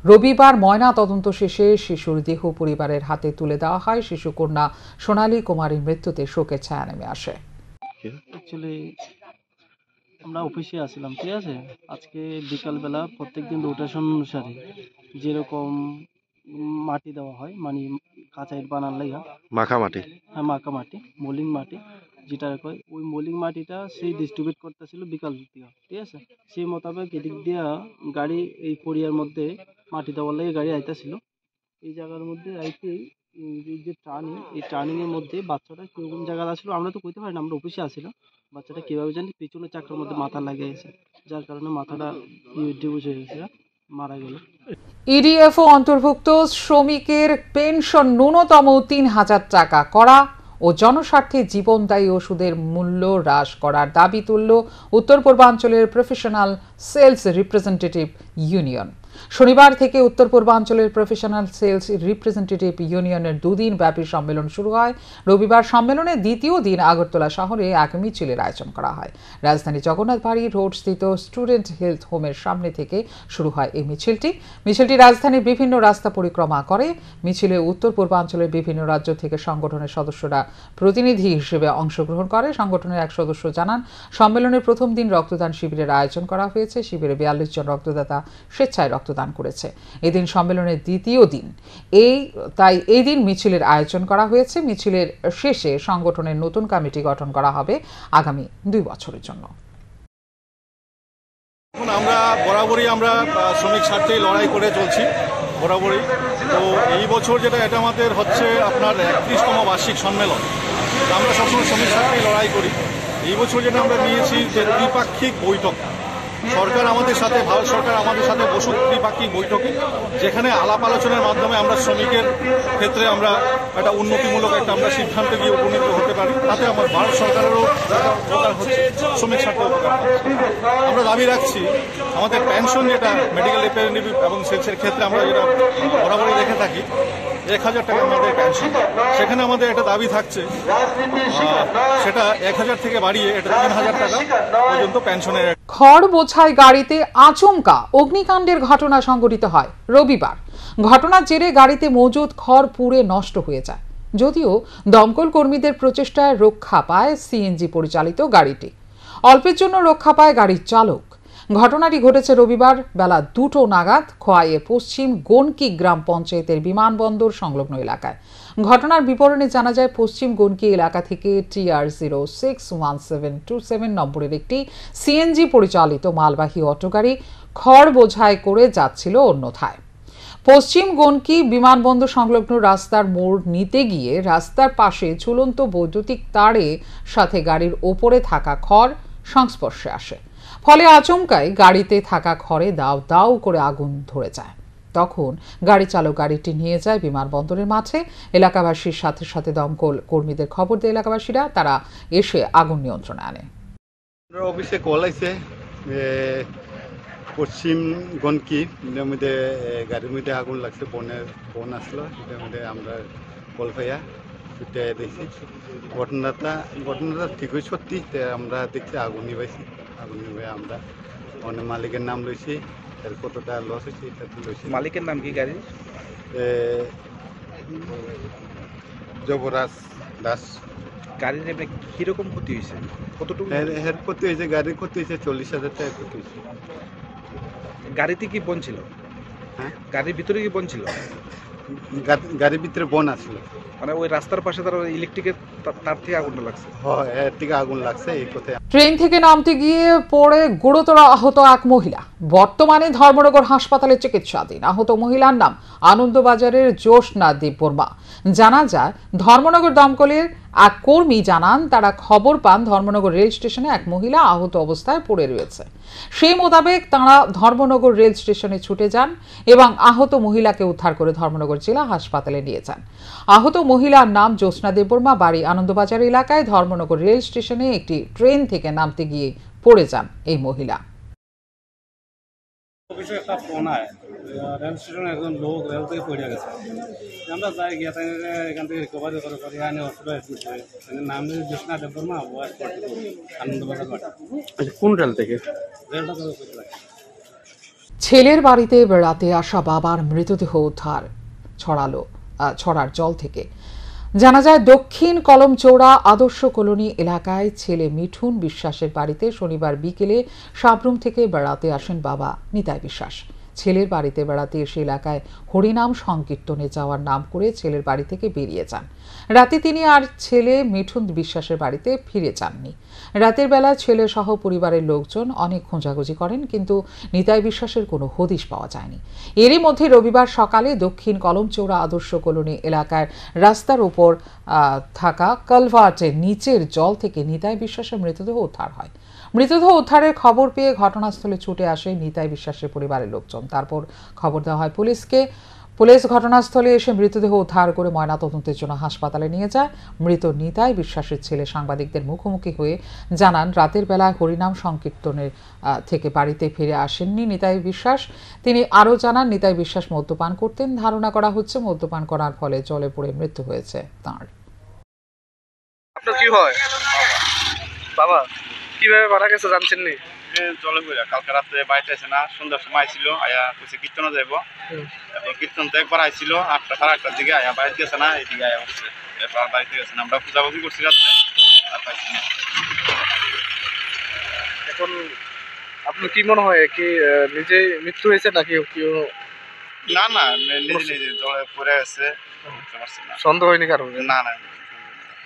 রবিবার ময়না তদন্ত শেষে শিশুর দেহ পরিবারের হাতে তুলে দেওয়া হয়। শিশুকন্যা সোনালী কুমারীর মৃত্যুতে শোকের ছায়া নেমে আসে। অ্যাকচুয়ালি আমরা অফিসে আসছিলাম, ঠিক আছে। আজকে বিকালবেলা প্রত্যেকদিন রোটেশন অনুসারে যেরকম মাটি দেওয়া হয়, মানে কাঁচা ইট বানার লাগা মাখা মাটি, হ্যাঁ মাখা মাটি, মলিং মাটি যেটা কয়, ওই মলিং মাটিটা সেই ডিস্ট্রিবিউট করতেছিল বিকাল থেকে, ঠিক আছে। সেই মোতাবেক এদিক দিয়া গাড়ি এই কোরিয়ার মধ্যে মাটি দেওয়ার লাগে গাড়ি আইতেছিল। এই জায়গার মধ্যে আইতে এই যে টার্নিং, এই টার্নিং এর মধ্যে বাচ্চাটা কিরকম জায়গা আসলো আমরা তো কইতে পারি না, আমরা অফিসে আসছিলাম। বাচ্চাটা কিভাবে জানি পিছনে চাকার মধ্যে মাথা লাগে গেছে, যার কারণে মাথাটা ডিউজ হয়ে গেছে, মারা গেল। ইডিএফও অন্তর্ভুক্ত শ্রমিকের পেনশন ন্যূনতম 3000 টাকা করা ও জনস্বার্থে জীবনদায়ী ওষুধের মূল্য হ্রাস করার দাবি তুলল উত্তর পূর্বাঞ্চলের প্রফেশনাল সেলস রিপ্রেজেন্টেটিভ ইউনিয়ন। শনিবার থেকে উত্তর পূর্বাঞ্চলের প্রফেশনাল সেলস রিপ্রেজেন্টেটিভ ইউনিয়নের 2 দিন ব্যাপী সম্মেলন শুরু হয়। রবিবার সম্মেলনের দ্বিতীয় দিন আগরতলা শহরে এক মিছিলের আয়োজন করা হয়। রাজধানী জগন্নাথ বাড়ি রোড স্থিত স্টুডেন্ট হেলথ হোমের সামনে থেকে শুরু হয় এই মিছিলটি রাজধানীর বিভিন্ন রাস্তা পরিক্রমা করে। মিছিলে উত্তর পূর্বাঞ্চলের বিভিন্ন রাজ্য থেকে সংগঠনের সদস্যরা প্রতিনিধি হিসেবে অংশগ্রহণ করে। সংগঠনের এক সদস্য জানান, সম্মেলনের প্রথম দিন রক্তদান শিবিরের আয়োজন করা হয়েছে। শিবিরে 42 জন রক্তদাতা স্বেচ্ছায় রক্তদান করেছে। এদিন সম্মেলনের দ্বিতীয় দিন, তাই এই দিন মিছিলের আয়োজন করা হয়েছে। মিছিলের শেষে সংগঠনের নতুন কমিটি গঠন করা হবে আগামী 2 বছরের জন্য। আমরা বরাবরই আমরা শ্রমিক স্বার্থেই লড়াই করে চলছি বরাবরই। তো এই বছর যেটা এটা আমাদের হচ্ছে আপনার 31তম বার্ষিক সম্মেলন। আমরা সবসময় শ্রমিক স্বার্থেই লড়াই করি। এই বছর যেটা আমরা নিয়েছি যে দ্বিপাক্ষিক বৈঠক, সরকার আমাদের সাথে, ভারত সরকার আমাদের সাথে বসুক ত্রিপাক্ষিক বৈঠকে, যেখানে আলাপ আলোচনার মাধ্যমে আমরা শ্রমিকের ক্ষেত্রে আমরা একটা উন্নতিমূলক একটা আমরা সিদ্ধান্তে গিয়ে উপনীত হতে পারি। তাতে আমার ভারত সরকারেরও উপকার হচ্ছে, শ্রমিক স্বার্থে উপকার হচ্ছে। আমরা দাবি রাখছি আমাদের পেনশন যেটা মেডিকেল রিপ্রেজেন্টেটিভ এবং সেলসের ক্ষেত্রে আমরা যেটা বরাবরই দেখে থাকি 1000 টাকা আমাদের পেনশন, সেখানে আমাদের একটা দাবি থাকছে সেটা 1000 থেকে বাড়িয়ে এটা 3000 টাকা পর্যন্ত পেনশনের। খড় বোঝাই গাড়িতে আচমকা অগ্নিকাণ্ডের ঘটনা সংঘটিত হয় রবিবার। ঘটনার জেরে গাড়িতে মজুদ খড় পুড়ে নষ্ট হয়ে যায়। যদিও দমকল কর্মীদের প্রচেষ্টায় রক্ষা পায় সিএনজি পরিচালিত গাড়িটি। অল্পের জন্য রক্ষা পায় গাড়ির চালক। ঘটনাটি ঘটেছে রবিবার বেলা 2টো নাগাদ খোয়াইয়ের পশ্চিম গনকি গ্রাম পঞ্চায়েতের বিমানবন্দর সংলগ্ন এলাকায়। ঘটনার বিবরণে জানা যায়, পশ্চিম গনকি এলাকা থেকে TR061727 নম্বরের একটি সিএনজি পরিচালিত মালবাহী অটোগাড়ি খড় বোঝাই করে যাচ্ছিল অন্যথায়। পশ্চিম গনকি বিমানবন্দর সংলগ্ন রাস্তার মোড় নিতে গিয়ে রাস্তার পাশে ঝুলন্ত বৈদ্যুতিক তারে সাথে গাড়ির ওপরে থাকা খড় সংস্পর্শে আসে। ফলে আচমকাই গাড়িতে থাকা খড়ে দাউ দাউ করে আগুন ধরে যায়। তখন গাড়ি চালক গাড়িটি নিয়ে যায় বিমানবন্দরের মাঠে। এলাকাবাসীর সাথে সাথে দমকল কর্মীদের খবর দেয় এলাকাবাসীরা, তারা এসে আগুন নিয়ন্ত্রণে আনে। অফিসে কল আইছে পশ্চিম গনকি মধ্যে গাড়ির মধ্যে আগুন লাগছে, বন আসলো, এটার মধ্যে আমরা কল পাইয়া ছুটে দেখছি। ঘটনাটা ঠিক হয়ে সত্যি আমরা দেখছি আগুন নিবাইছি। আগুন নিবে আমরা অনেক মালিকের নাম লইছি, এর কতটা লস হয়েছে এটা লইছি। মালিকের নাম কি গাড়ির? যুবরাজ দাস। গাড়ির এমনি কিরকম ক্ষতি হয়েছে? কতটুকু এর ক্ষতি হয়েছে? গাড়ির ক্ষতি হয়েছে 40,000 টাকা ক্ষতি হয়েছে। গাড়িতে কি বন ছিল? হ্যাঁ, গাড়ির ভিতরে কি বন ছিল? গাড়ির ভিতরে বন আসলো। মানে ওই রাস্তার পাশে তার ইলেকট্রিকের তার থেকে আগুনটা লাগছে। হ্যাঁ, এর থেকে আগুন লাগছে এই কথায়। ট্রেন থেকে নামতে গিয়ে পড়ে গুরুতর আহত এক মহিলা, বর্তমানে ধর্মনগর হাসপাতালে চিকিৎসাধীন। আহত মহিলার নাম আনন্দবাজারের জ্যোৎস্না দেববর্মা। জানা যায়, ধর্মনগর দমকলের এক কর্মী জানান তারা খবর পান ধর্মনগর রেল স্টেশনে এক মহিলা আহত অবস্থায় পড়ে রয়েছে। সেই মোতাবেক তাঁরা ধর্মনগর রেল স্টেশনে ছুটে যান এবং আহত মহিলাকে উদ্ধার করে ধর্মনগর জেলা হাসপাতালে নিয়ে যান। আহত মহিলার নাম জ্যোৎস্না দেববর্মা, বাড়ি আনন্দবাজার এলাকায়। ধর্মনগর রেল স্টেশনে একটি ট্রেন থেকে নামতে গিয়ে পড়ে যান এই মহিলা। অফিসে একটা ফোন আয়, রেল স্টেশনে একজন লোক রেল থেকে পড়ে গেছে। আমরা যাই গিয়ে তাই এখান থেকে রিকভারি করে করে আনে হসপিটাল। নাম জ্যোৎস্না দেববর্মা, আনন্দবাজার বাড়ি। কোন রেল থেকে? রেলটা তো ছেলের বাড়িতে বেড়াতে আসা বাবার মৃতদেহ উদ্ধার ছড়ার জল থেকে। জানা যায়, দক্ষিণ কলমচৌড়া আদর্শ কলোনি এলাকায় ছেলে মিঠুন বিশ্বাসের বাড়িতে শনিবার বিকেলে সাবরুম থেকে বেড়াতে আসেন বাবা নিতাই বিশ্বাস। ছেলের বাড়িতে বেড়াতে এসে এলাকায় হরিনাম সংকীর্তনে যাওয়ার নাম করে ছেলের বাড়ি থেকে বেরিয়ে যান। রাতে তিনি আর ছেলে মিঠুন বিশ্বাসের বাড়িতে ফিরে যাননি। রাতের বেলা ছেলে সহ পরিবারের লোকজন অনেক খোঁজাখুঁজি করেন, কিন্তু নিতাই বিশ্বাসের কোনো হদিশ পাওয়া যায়নি। এরই মধ্যে রবিবার সকালে দক্ষিণ কলমচৌড়া আদর্শ কলোনি এলাকায় রাস্তার উপর থাকা কালভার্টের নিচের জল থেকে নিতাই বিশ্বাসের মৃতদেহ উদ্ধার হয়। মৃতদেহ উদ্ধারের খবর পেয়ে ঘটনাস্থলে ছুটে আসে নিতাই বিশ্বাসের পরিবারের লোকজন। তারপর খবর দেওয়া হয় পুলিশকে। পুলিশ ঘটনাস্থলে এসে মৃতদেহ উদ্ধার করে ময়নাতদন্তের জন্য হাসপাতালে নিয়ে যায়। মৃত নিতাই বিশ্বাসের ছেলে সাংবাদিকদের মুখোমুখি হয়ে জানান, রাতের বেলায় হরিনাম সংকীর্তনের থেকে বাড়িতে ফিরে আসেননি নিতাই বিশ্বাস। তিনি আরও জানান, নিতাই বিশ্বাস মদ্যপান করতেন। ধারণা করা হচ্ছে মদ্যপান করার ফলে জলে পড়ে মৃত্যু হয়েছে তাঁর। আপনার কি হয় বাবা? কিভাবে মারা গেছে জানছেন নি? জলে পড়ে কালকে রাত্রে বাড়িতে আছে না, সন্ধ্যার সময় আইছিল, আয়া কইছে কীর্তনে যাইব। এখন কীর্তন তো একবার আইছিল 8টা সাড়ে 8টার দিকে, আয়া বাড়িতে গেছে না, এইদিকে আয়া হচ্ছে এবার বাড়িতে গেছে না। আমরা পূজাপুজি করছি রাত্রে, আর পাইছি না। এখন আপনার কি মনে হয়, কি নিজে মৃত্যু হয়েছে নাকি কেউ? না না, নিজে নিজে জলে পড়ে গেছে, সন্দেহ হয়নি কারণ? না না,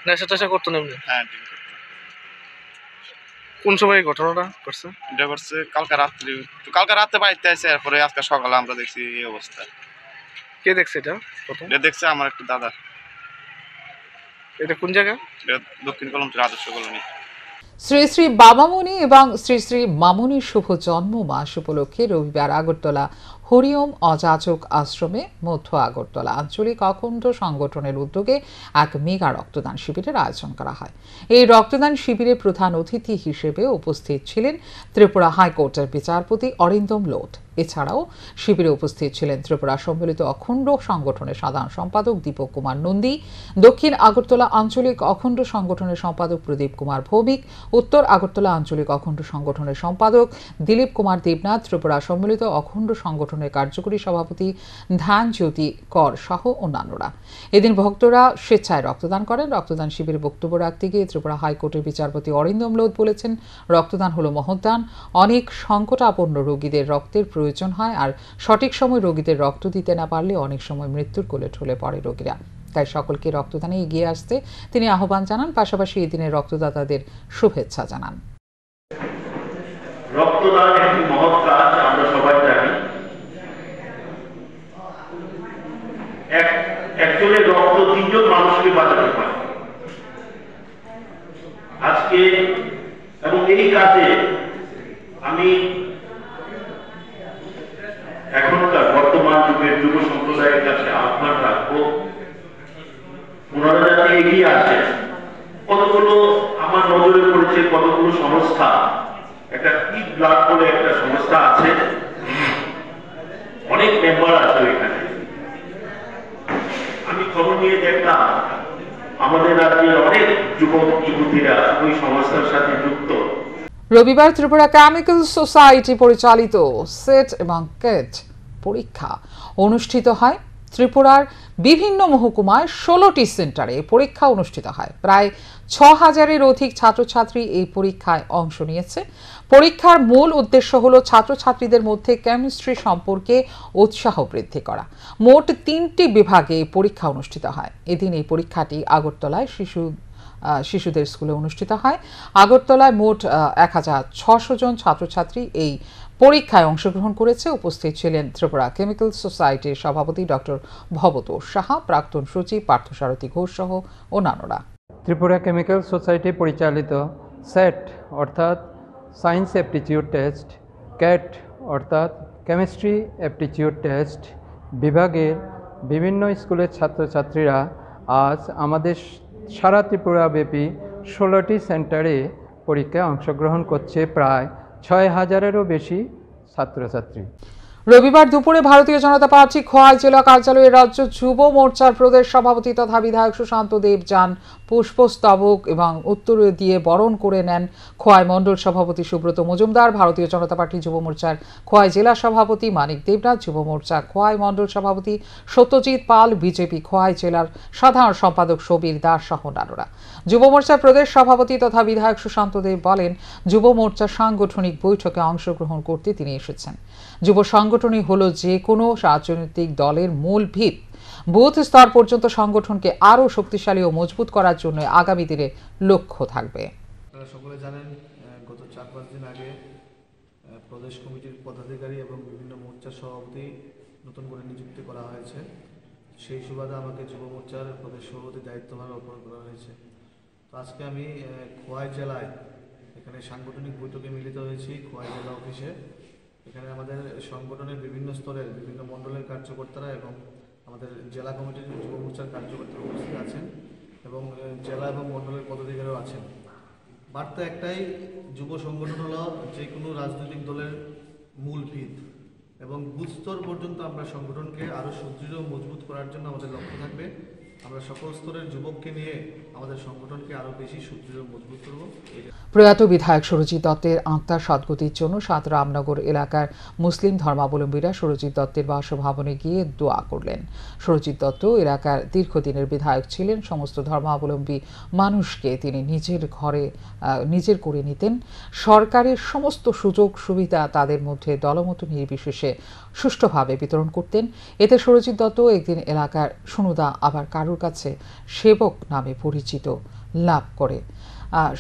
নেশা টেশা করতো না? হ্যাঁ। কোন সময় ঘটনাটা করছে? এটা করছে কালকে রাত্রি, কালকে রাতে বাড়িতে আছে, এরপরে আজকে সকালে আমরা দেখছি এই অবস্থা। কে দেখছে এটা? এটা দেখছে আমার একটা দাদা। এটা কোন জায়গা? দক্ষিণ কলমচৌড়া আদর্শ কলোনি। শ্রী শ্রী বাবামণি এবং শ্রী শ্রী মামনির শুভ জন্ম মাস উপলক্ষে রবিবার আগরতলা হরিওম অযাচক আশ্রমে মধ্য আগরতলা আঞ্চলিক অখণ্ড সংগঠনের উদ্যোগে এক মেগা রক্তদান শিবিরের আয়োজন করা হয়। এই রক্তদান শিবিরে প্রধান অতিথি হিসেবে উপস্থিত ছিলেন ত্রিপুরা হাইকোর্টের বিচারপতি অরিন্দম লোধ। এছাড়াও শিবিরে উপস্থিত ছিলেন ত্রিপুরা সম্মিলিত অখণ্ড সংগঠনের সাধারণ সম্পাদক দীপক কুমার নন্দী, দক্ষিণ আগরতলা আঞ্চলিক অখণ্ড সংগঠনের সম্পাদক প্রদীপ কুমার ভৌমিক, উত্তর আগরতলা আঞ্চলিক অখণ্ড সংগঠনের সম্পাদক দিলীপ কুমার দেবনাথ, ত্রিপুরা সম্মিলিত অখণ্ড সংগঠনের কার্যকরী সভাপতি ধ্যান জ্যোতি কর সহ অন্যান্যরা। এদিন ভক্তরা স্বেচ্ছায় রক্তদান করেন। রক্তদান শিবিরে বক্তব্য রাখতে গিয়ে ত্রিপুরা হাইকোর্টের বিচারপতি অরিন্দম লোধ বলেছেন, রক্তদান হলো মহৎদান। অনেক সংকটাপন্ন রোগীদের রক্তের প্রয়োজন হয়, আর সঠিক সময় রোগীদের রক্ত দিতে না পারলে অনেক সময় মৃত্যুর কোলে ঢলে পড়ে রোগীরা। তাই সকলকে রক্তদানে এগিয়ে আসতে তিনি আহ্বান জানান, পাশাপাশি এই দিনে রক্তদাতাদের শুভেচ্ছা জানান। রক্তদান একটি মহৎ কাজ, আমরা সবাই জানি। একজনের রক্ত 3 জন মানুষকে বাঁচাতে পারে। আজকে এবং এই কাজে আমি এখনকার বর্তমান যুগের যুব সম্প্রদায়ের কাছে আহ্বান রাখবো, ওনারা যাতে এগিয়ে আসেন। কতগুলো আমার নজরে পড়েছে, কতগুলো সংস্থা, একটা কি ব্লাড বলে একটা সংস্থা আছে, অনেক মেম্বার আছে এখানে। আমি খবর নিয়ে দেখলাম আমাদের রাজ্যের অনেক যুবক যুবতীরা ওই সংস্থার সাথে যুক্ত। রবিবার ত্রিপুরা কেমিক্যাল সোসাইটি পরিচালিত সেট এবং কেট পরীক্ষা অনুষ্ঠিত হয়। ত্রিপুরার বিভিন্ন মহকুমায় 16টি সেন্টারে পরীক্ষা অনুষ্ঠিত হয়। প্রায় 6000-এর অধিক ছাত্রছাত্রী এই পরীক্ষায় অংশ নিয়েছে। পরীক্ষার মূল উদ্দেশ্য হল ছাত্রছাত্রীদের মধ্যে কেমিস্ট্রি সম্পর্কে উৎসাহ বৃদ্ধি করা। মোট 3টি বিভাগে পরীক্ষা অনুষ্ঠিত হয়। এদিন এই পরীক্ষাটি আগরতলায় শিশুদের স্কুলে অনুষ্ঠিত হয়। আগরতলায় মোট 1600 জন ছাত্রছাত্রী এই পরীক্ষায় অংশগ্রহণ করেছে। উপস্থিত ছিলেন ত্রিপুরা কেমিক্যাল সোসাইটির সভাপতি ডক্টর ভবতোষ সাহা, প্রাক্তন সচিব পার্থসারথী ঘোষ সহ অন্যান্যরা। ত্রিপুরা কেমিক্যাল সোসাইটি পরিচালিত সেট অর্থাৎ সায়েন্স অ্যাপটিটিউড টেস্ট, ক্যাট অর্থাৎ কেমিস্ট্রি অ্যাপটিটিউড টেস্ট বিভাগের বিভিন্ন স্কুলের ছাত্রছাত্রীরা আজ আমাদের সারা ত্রিপুরাব্যাপী 16টি সেন্টারে পরীক্ষায় অংশগ্রহণ করছে প্রায় 6000-এরও বেশি ছাত্রছাত্রী। রবিবার দুপুরে ভারতীয় জনতা পার্টি খোয়াই জেলা কার্যালয়ে রাজ্য যুব মোর্চার প্রদেশ সভাপতি তথা বিধায়ক সুশান্ত দেব যান পুষ্পস্তবক এবং উত্তর দিয়ে বরণ করে নেন খোয়াই মণ্ডল সভাপতি সুব্রত মজুমদার, ভারতীয় জনতা পার্টি যুব মোর্চার খোয়াই জেলা সভাপতি মানিক দেবনাথ, যুব মোর্চা খোয়াই মণ্ডল সভাপতি সত্যজিৎ পাল, বিজেপি খোয়াই জেলার সাধারণ সম্পাদক সবীর দাস সহ অন্যান্যরা। যুব মোর্চার প্রদেশ সভাপতি তথা বিধায়ক সুশান্ত দেব বলেন, যুব মোর্চার সাংগঠনিক বৈঠকে অংশগ্রহণ করতে তিনি এসেছেন। যুব সংগঠনই হলো যে কোনো রাজনৈতিক দলের মূল ভিত। বুথ স্তর পর্যন্ত সংগঠনকে আরও শক্তিশালী ও মজবুত করার জন্য আগামী দিনে লক্ষ্য থাকবে। আপনারা সকলে জানেন, গত 4-5 দিন আগে প্রদেশ কমিটির পদাধিকারী এবং বিভিন্ন মোর্চার সভাপতি নতুন করে নিযুক্তি করা হয়েছে। সেই সুবাদে আমাকে যুব মোর্চার প্রদেশ সভাপতির দায়িত্বভার অর্পণ করা হয়েছে। তো আজকে আমি খোয়াই জেলায় এখানে সাংগঠনিক বৈঠকে মিলিত হয়েছি খোয়াই জেলা অফিসে। এখানে আমাদের সংগঠনের বিভিন্ন স্তরের বিভিন্ন মণ্ডলের কার্যকর্তারা এবং আমাদের জেলা কমিটির যুব মোর্চার কার্যকর্তারা উপস্থিত আছেন এবং জেলা এবং মণ্ডলের পদাধিকারীও আছেন। বার্তা একটাই, যুব সংগঠন হলো যে কোনো রাজনৈতিক দলের মূল ভিত এবং বুথ স্তর পর্যন্ত আমরা সংগঠনকে আরও সুদৃঢ় ও মজবুত করার জন্য আমাদের লক্ষ্য থাকবে। আমরা সকল স্তরের যুবককে নিয়ে আমাদের সংগঠনকে আরও বেশি সুদৃঢ় মজবুত করব। প্রয়াত বিধায়ক সুরজিৎ দত্তের আত্মার সদ্গতির জন্য সাত রামনগর এলাকার মুসলিম ধর্মাবলম্বীরা সুরজিৎ দত্তের বাসভবনে গিয়ে দোয়া করলেন। সুরজিৎ দত্ত এলাকার দীর্ঘদিনের বিধায়ক ছিলেন। সমস্ত ধর্মাবলম্বী মানুষকে তিনি নিজের করে নিতেন। সরকারের সমস্ত সুযোগ সুবিধা তাদের মধ্যে দলমত নির্বিশেষে সুষ্ঠুভাবে বিতরণ করতেন। এতে সুরজিৎ দত্ত একদিন এলাকার সুনুদা আবার কারোর কাছে সেবক নামে পরিচিত লাভ করে।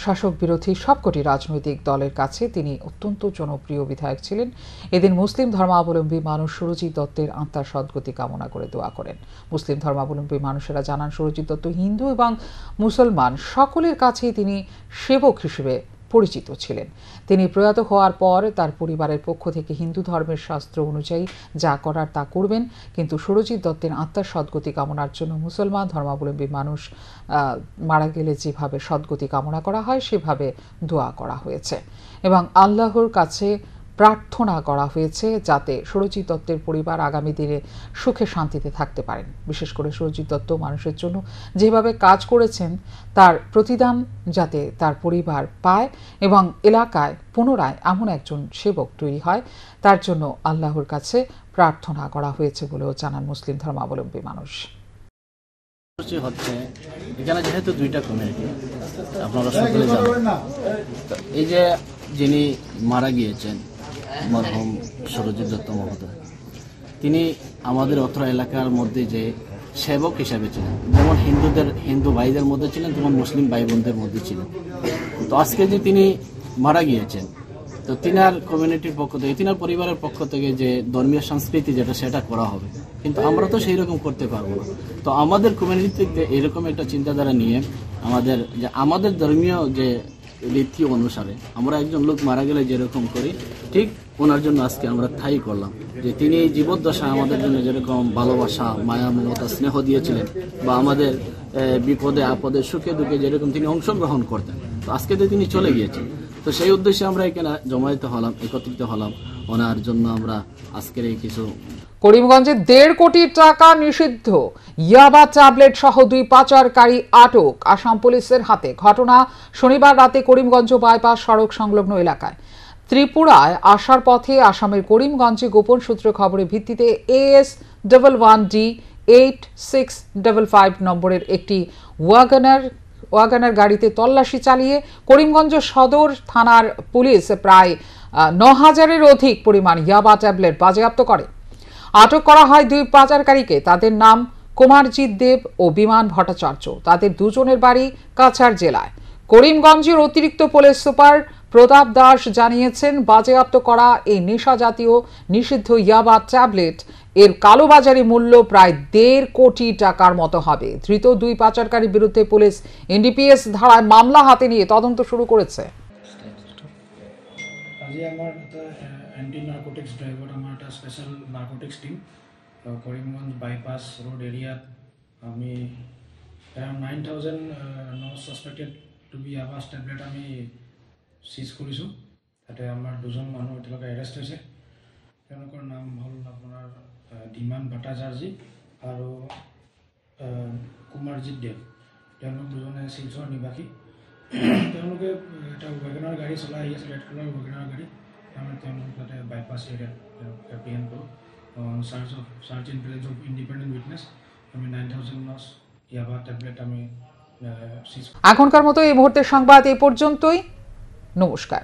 শাসক বিরোধী সবকটি রাজনৈতিক দলের কাছে তিনি অত্যন্ত জনপ্রিয় বিধায়ক ছিলেন। এদিন মুসলিম ধর্মাবলম্বী মানুষ সুরজিৎ দত্তের আত্মার সদ্গতি কামনা করে দোয়া করেন। মুসলিম ধর্মাবলম্বী মানুষেরা জানান, সুরজিৎ দত্ত হিন্দু এবং মুসলমান সকলের কাছেই তিনি সেবক হিসেবে পরিচিত ছিলেন। তিনি প্রয়াত হওয়ার পর তার পরিবারের পক্ষ থেকে হিন্দু ধর্মের শাস্ত্র অনুযায়ী যা করার তা করবেন, কিন্তু সুরজিৎ দত্তের আত্মার সদ্গতি কামনার জন্য মুসলমান ধর্মাবলম্বী মানুষ মারা গেলে যেভাবে সদ্গতি কামনা করা হয় সেভাবে দোয়া করা হয়েছে এবং আল্লাহর কাছে প্রার্থনা করা হয়েছে যাতে সুরজিৎ দত্তের পরিবার আগামী দিনে সুখে শান্তিতে থাকতে পারেন। বিশেষ করে সুরজিৎ দত্ত মানুষের জন্য যেভাবে কাজ করেছেন তার প্রতিদান যাতে তার পরিবার পায় এবং এলাকায় পুনরায় এমন একজন সেবক তৈরি হয় তার জন্য আল্লাহর কাছে প্রার্থনা করা হয়েছে বলেও জানান মুসলিম ধর্মাবলম্বী মানুষ। হচ্ছে এখানে যেহেতু দুইটা কমিউনিটি আপনারা সকলে জানেন, এই যে যিনি মারা গিয়েছেন মরহুম সুরজিৎ দত্ত মহোদয়, তিনি আমাদের অত্র এলাকার মধ্যে যে সেবক হিসাবে ছিলেন, যেমন হিন্দু ভাইদের মধ্যে ছিলেন তেমন মুসলিম ভাই বোনদের মধ্যে ছিলেন। তো আজকে যে তিনি মারা গিয়েছেন, তো তিনার কমিউনিটির পক্ষ থেকে, তিনার পরিবারের পক্ষ থেকে যে ধর্মীয় সংস্কৃতি যেটা সেটা করা হবে, কিন্তু আমরা তো সেই রকম করতে পারবো না। তো আমাদের কমিউনিটি থেকে এরকম একটা চিন্তাধারা নিয়ে আমাদের ধর্মীয় যে রীতি অনুসারে আমরা একজন লোক মারা গেলে যেরকম করি, ঠিক ওনার জন্য আজকে আমরা তাই করলাম যে তিনি এই জীবদ্দশায় আমাদের জন্য যেরকম ভালোবাসা, মায়া, মমতা, স্নেহ দিয়েছিলেন বা আমাদের বিপদে আপদে সুখে দুঃখে যেরকম তিনি অংশগ্রহণ করতেন, তো আজকে তো তিনি চলে গিয়েছেন। তো সেই উদ্দেশ্যে আমরা এখানে একত্রিত হলাম ওনার জন্য। আমরা আজকের এই কিছু করিমগঞ্জে 1.5 কোটি টাকা নিষিদ্ধ ইয়াবা ট্যাবলেট সহ 2 পাচারকারী আটক আসাম পুলিশের হাতে। ঘটনা শনিবার রাতে করিমগঞ্জ বাইপাস সড়ক সংলগ্ন এলাকায়। ত্রিপুরায় আসার পথে আসামের করিমগঞ্জে গোপন সূত্রে খবরের ভিত্তিতে AS11D 8655 নম্বরের একটি ওয়াগনার গাড়িতে তল্লাশি চালিয়ে করিমগঞ্জ সদর থানার পুলিশ প্রায় ৯,০০০-এর অধিক পরিমাণ ইয়াবা ট্যাবলেট বাজেয়াপ্ত করে। আটক করা হয় দুই পাচারকারীকে। তাদের নাম কুমারজিৎ দেব ও বিমান ভট্টাচার্য। তাদের দুজনের বাড়ি কাছাড় জেলায়। করিমগঞ্জের অতিরিক্ত পুলিশ সুপার প্রতাপ দাস জানিয়েছেন, বাজেয়াপ্ত করা এই নেশা জাতীয় নিষিদ্ধ ইয়াবা ট্যাবলেট এর কালোবাজারি মূল্য প্রায় ১.৫ কোটি টাকার মতো হবে। ধৃত দুই পাচারকারীর বিরুদ্ধে পুলিশ এনডিপিএস ধারায় মামলা হাতে নিয়ে তদন্ত শুরু করেছে। আজি আমার এন্টি নার্কোটিক্স ড্রাইভার আমার একটা special narcotics team Karimganj bypass road এরিয়াত আমি around 9,000 suspected to be yabas tablet আমি সিজ কৰিছোঁ। তাতে আমাৰ দুজন মানুহ এতিয়ালৈকে এৰেষ্ট হৈছে। তেওঁলোকৰ নাম হ'ল আপোনাৰ বিমান ভট্টাচাৰ্য আৰু কুমাৰজিৎ দেৱ। তেওঁলোক দুজনে শিলচৰ নিবাসী। তেওঁলোকে এটা ৱেগনাৰ গাড়ী চলাই আহি আছে, ৰেড কালাৰ ৱেগনাৰ গাড়ী। আমি তেওঁলোকক তাতে বাইপাছ এৰিয়াত এপ্ৰিহেণ্ড কৰোঁ। Charge in presence of independent witness আমি 9,000 ইয়াবা ট্যাবলেট আমি সিজ। এখনকার মতো এই মুহূর্তের সংবাদ এই পর্যন্তই। নমস্কার।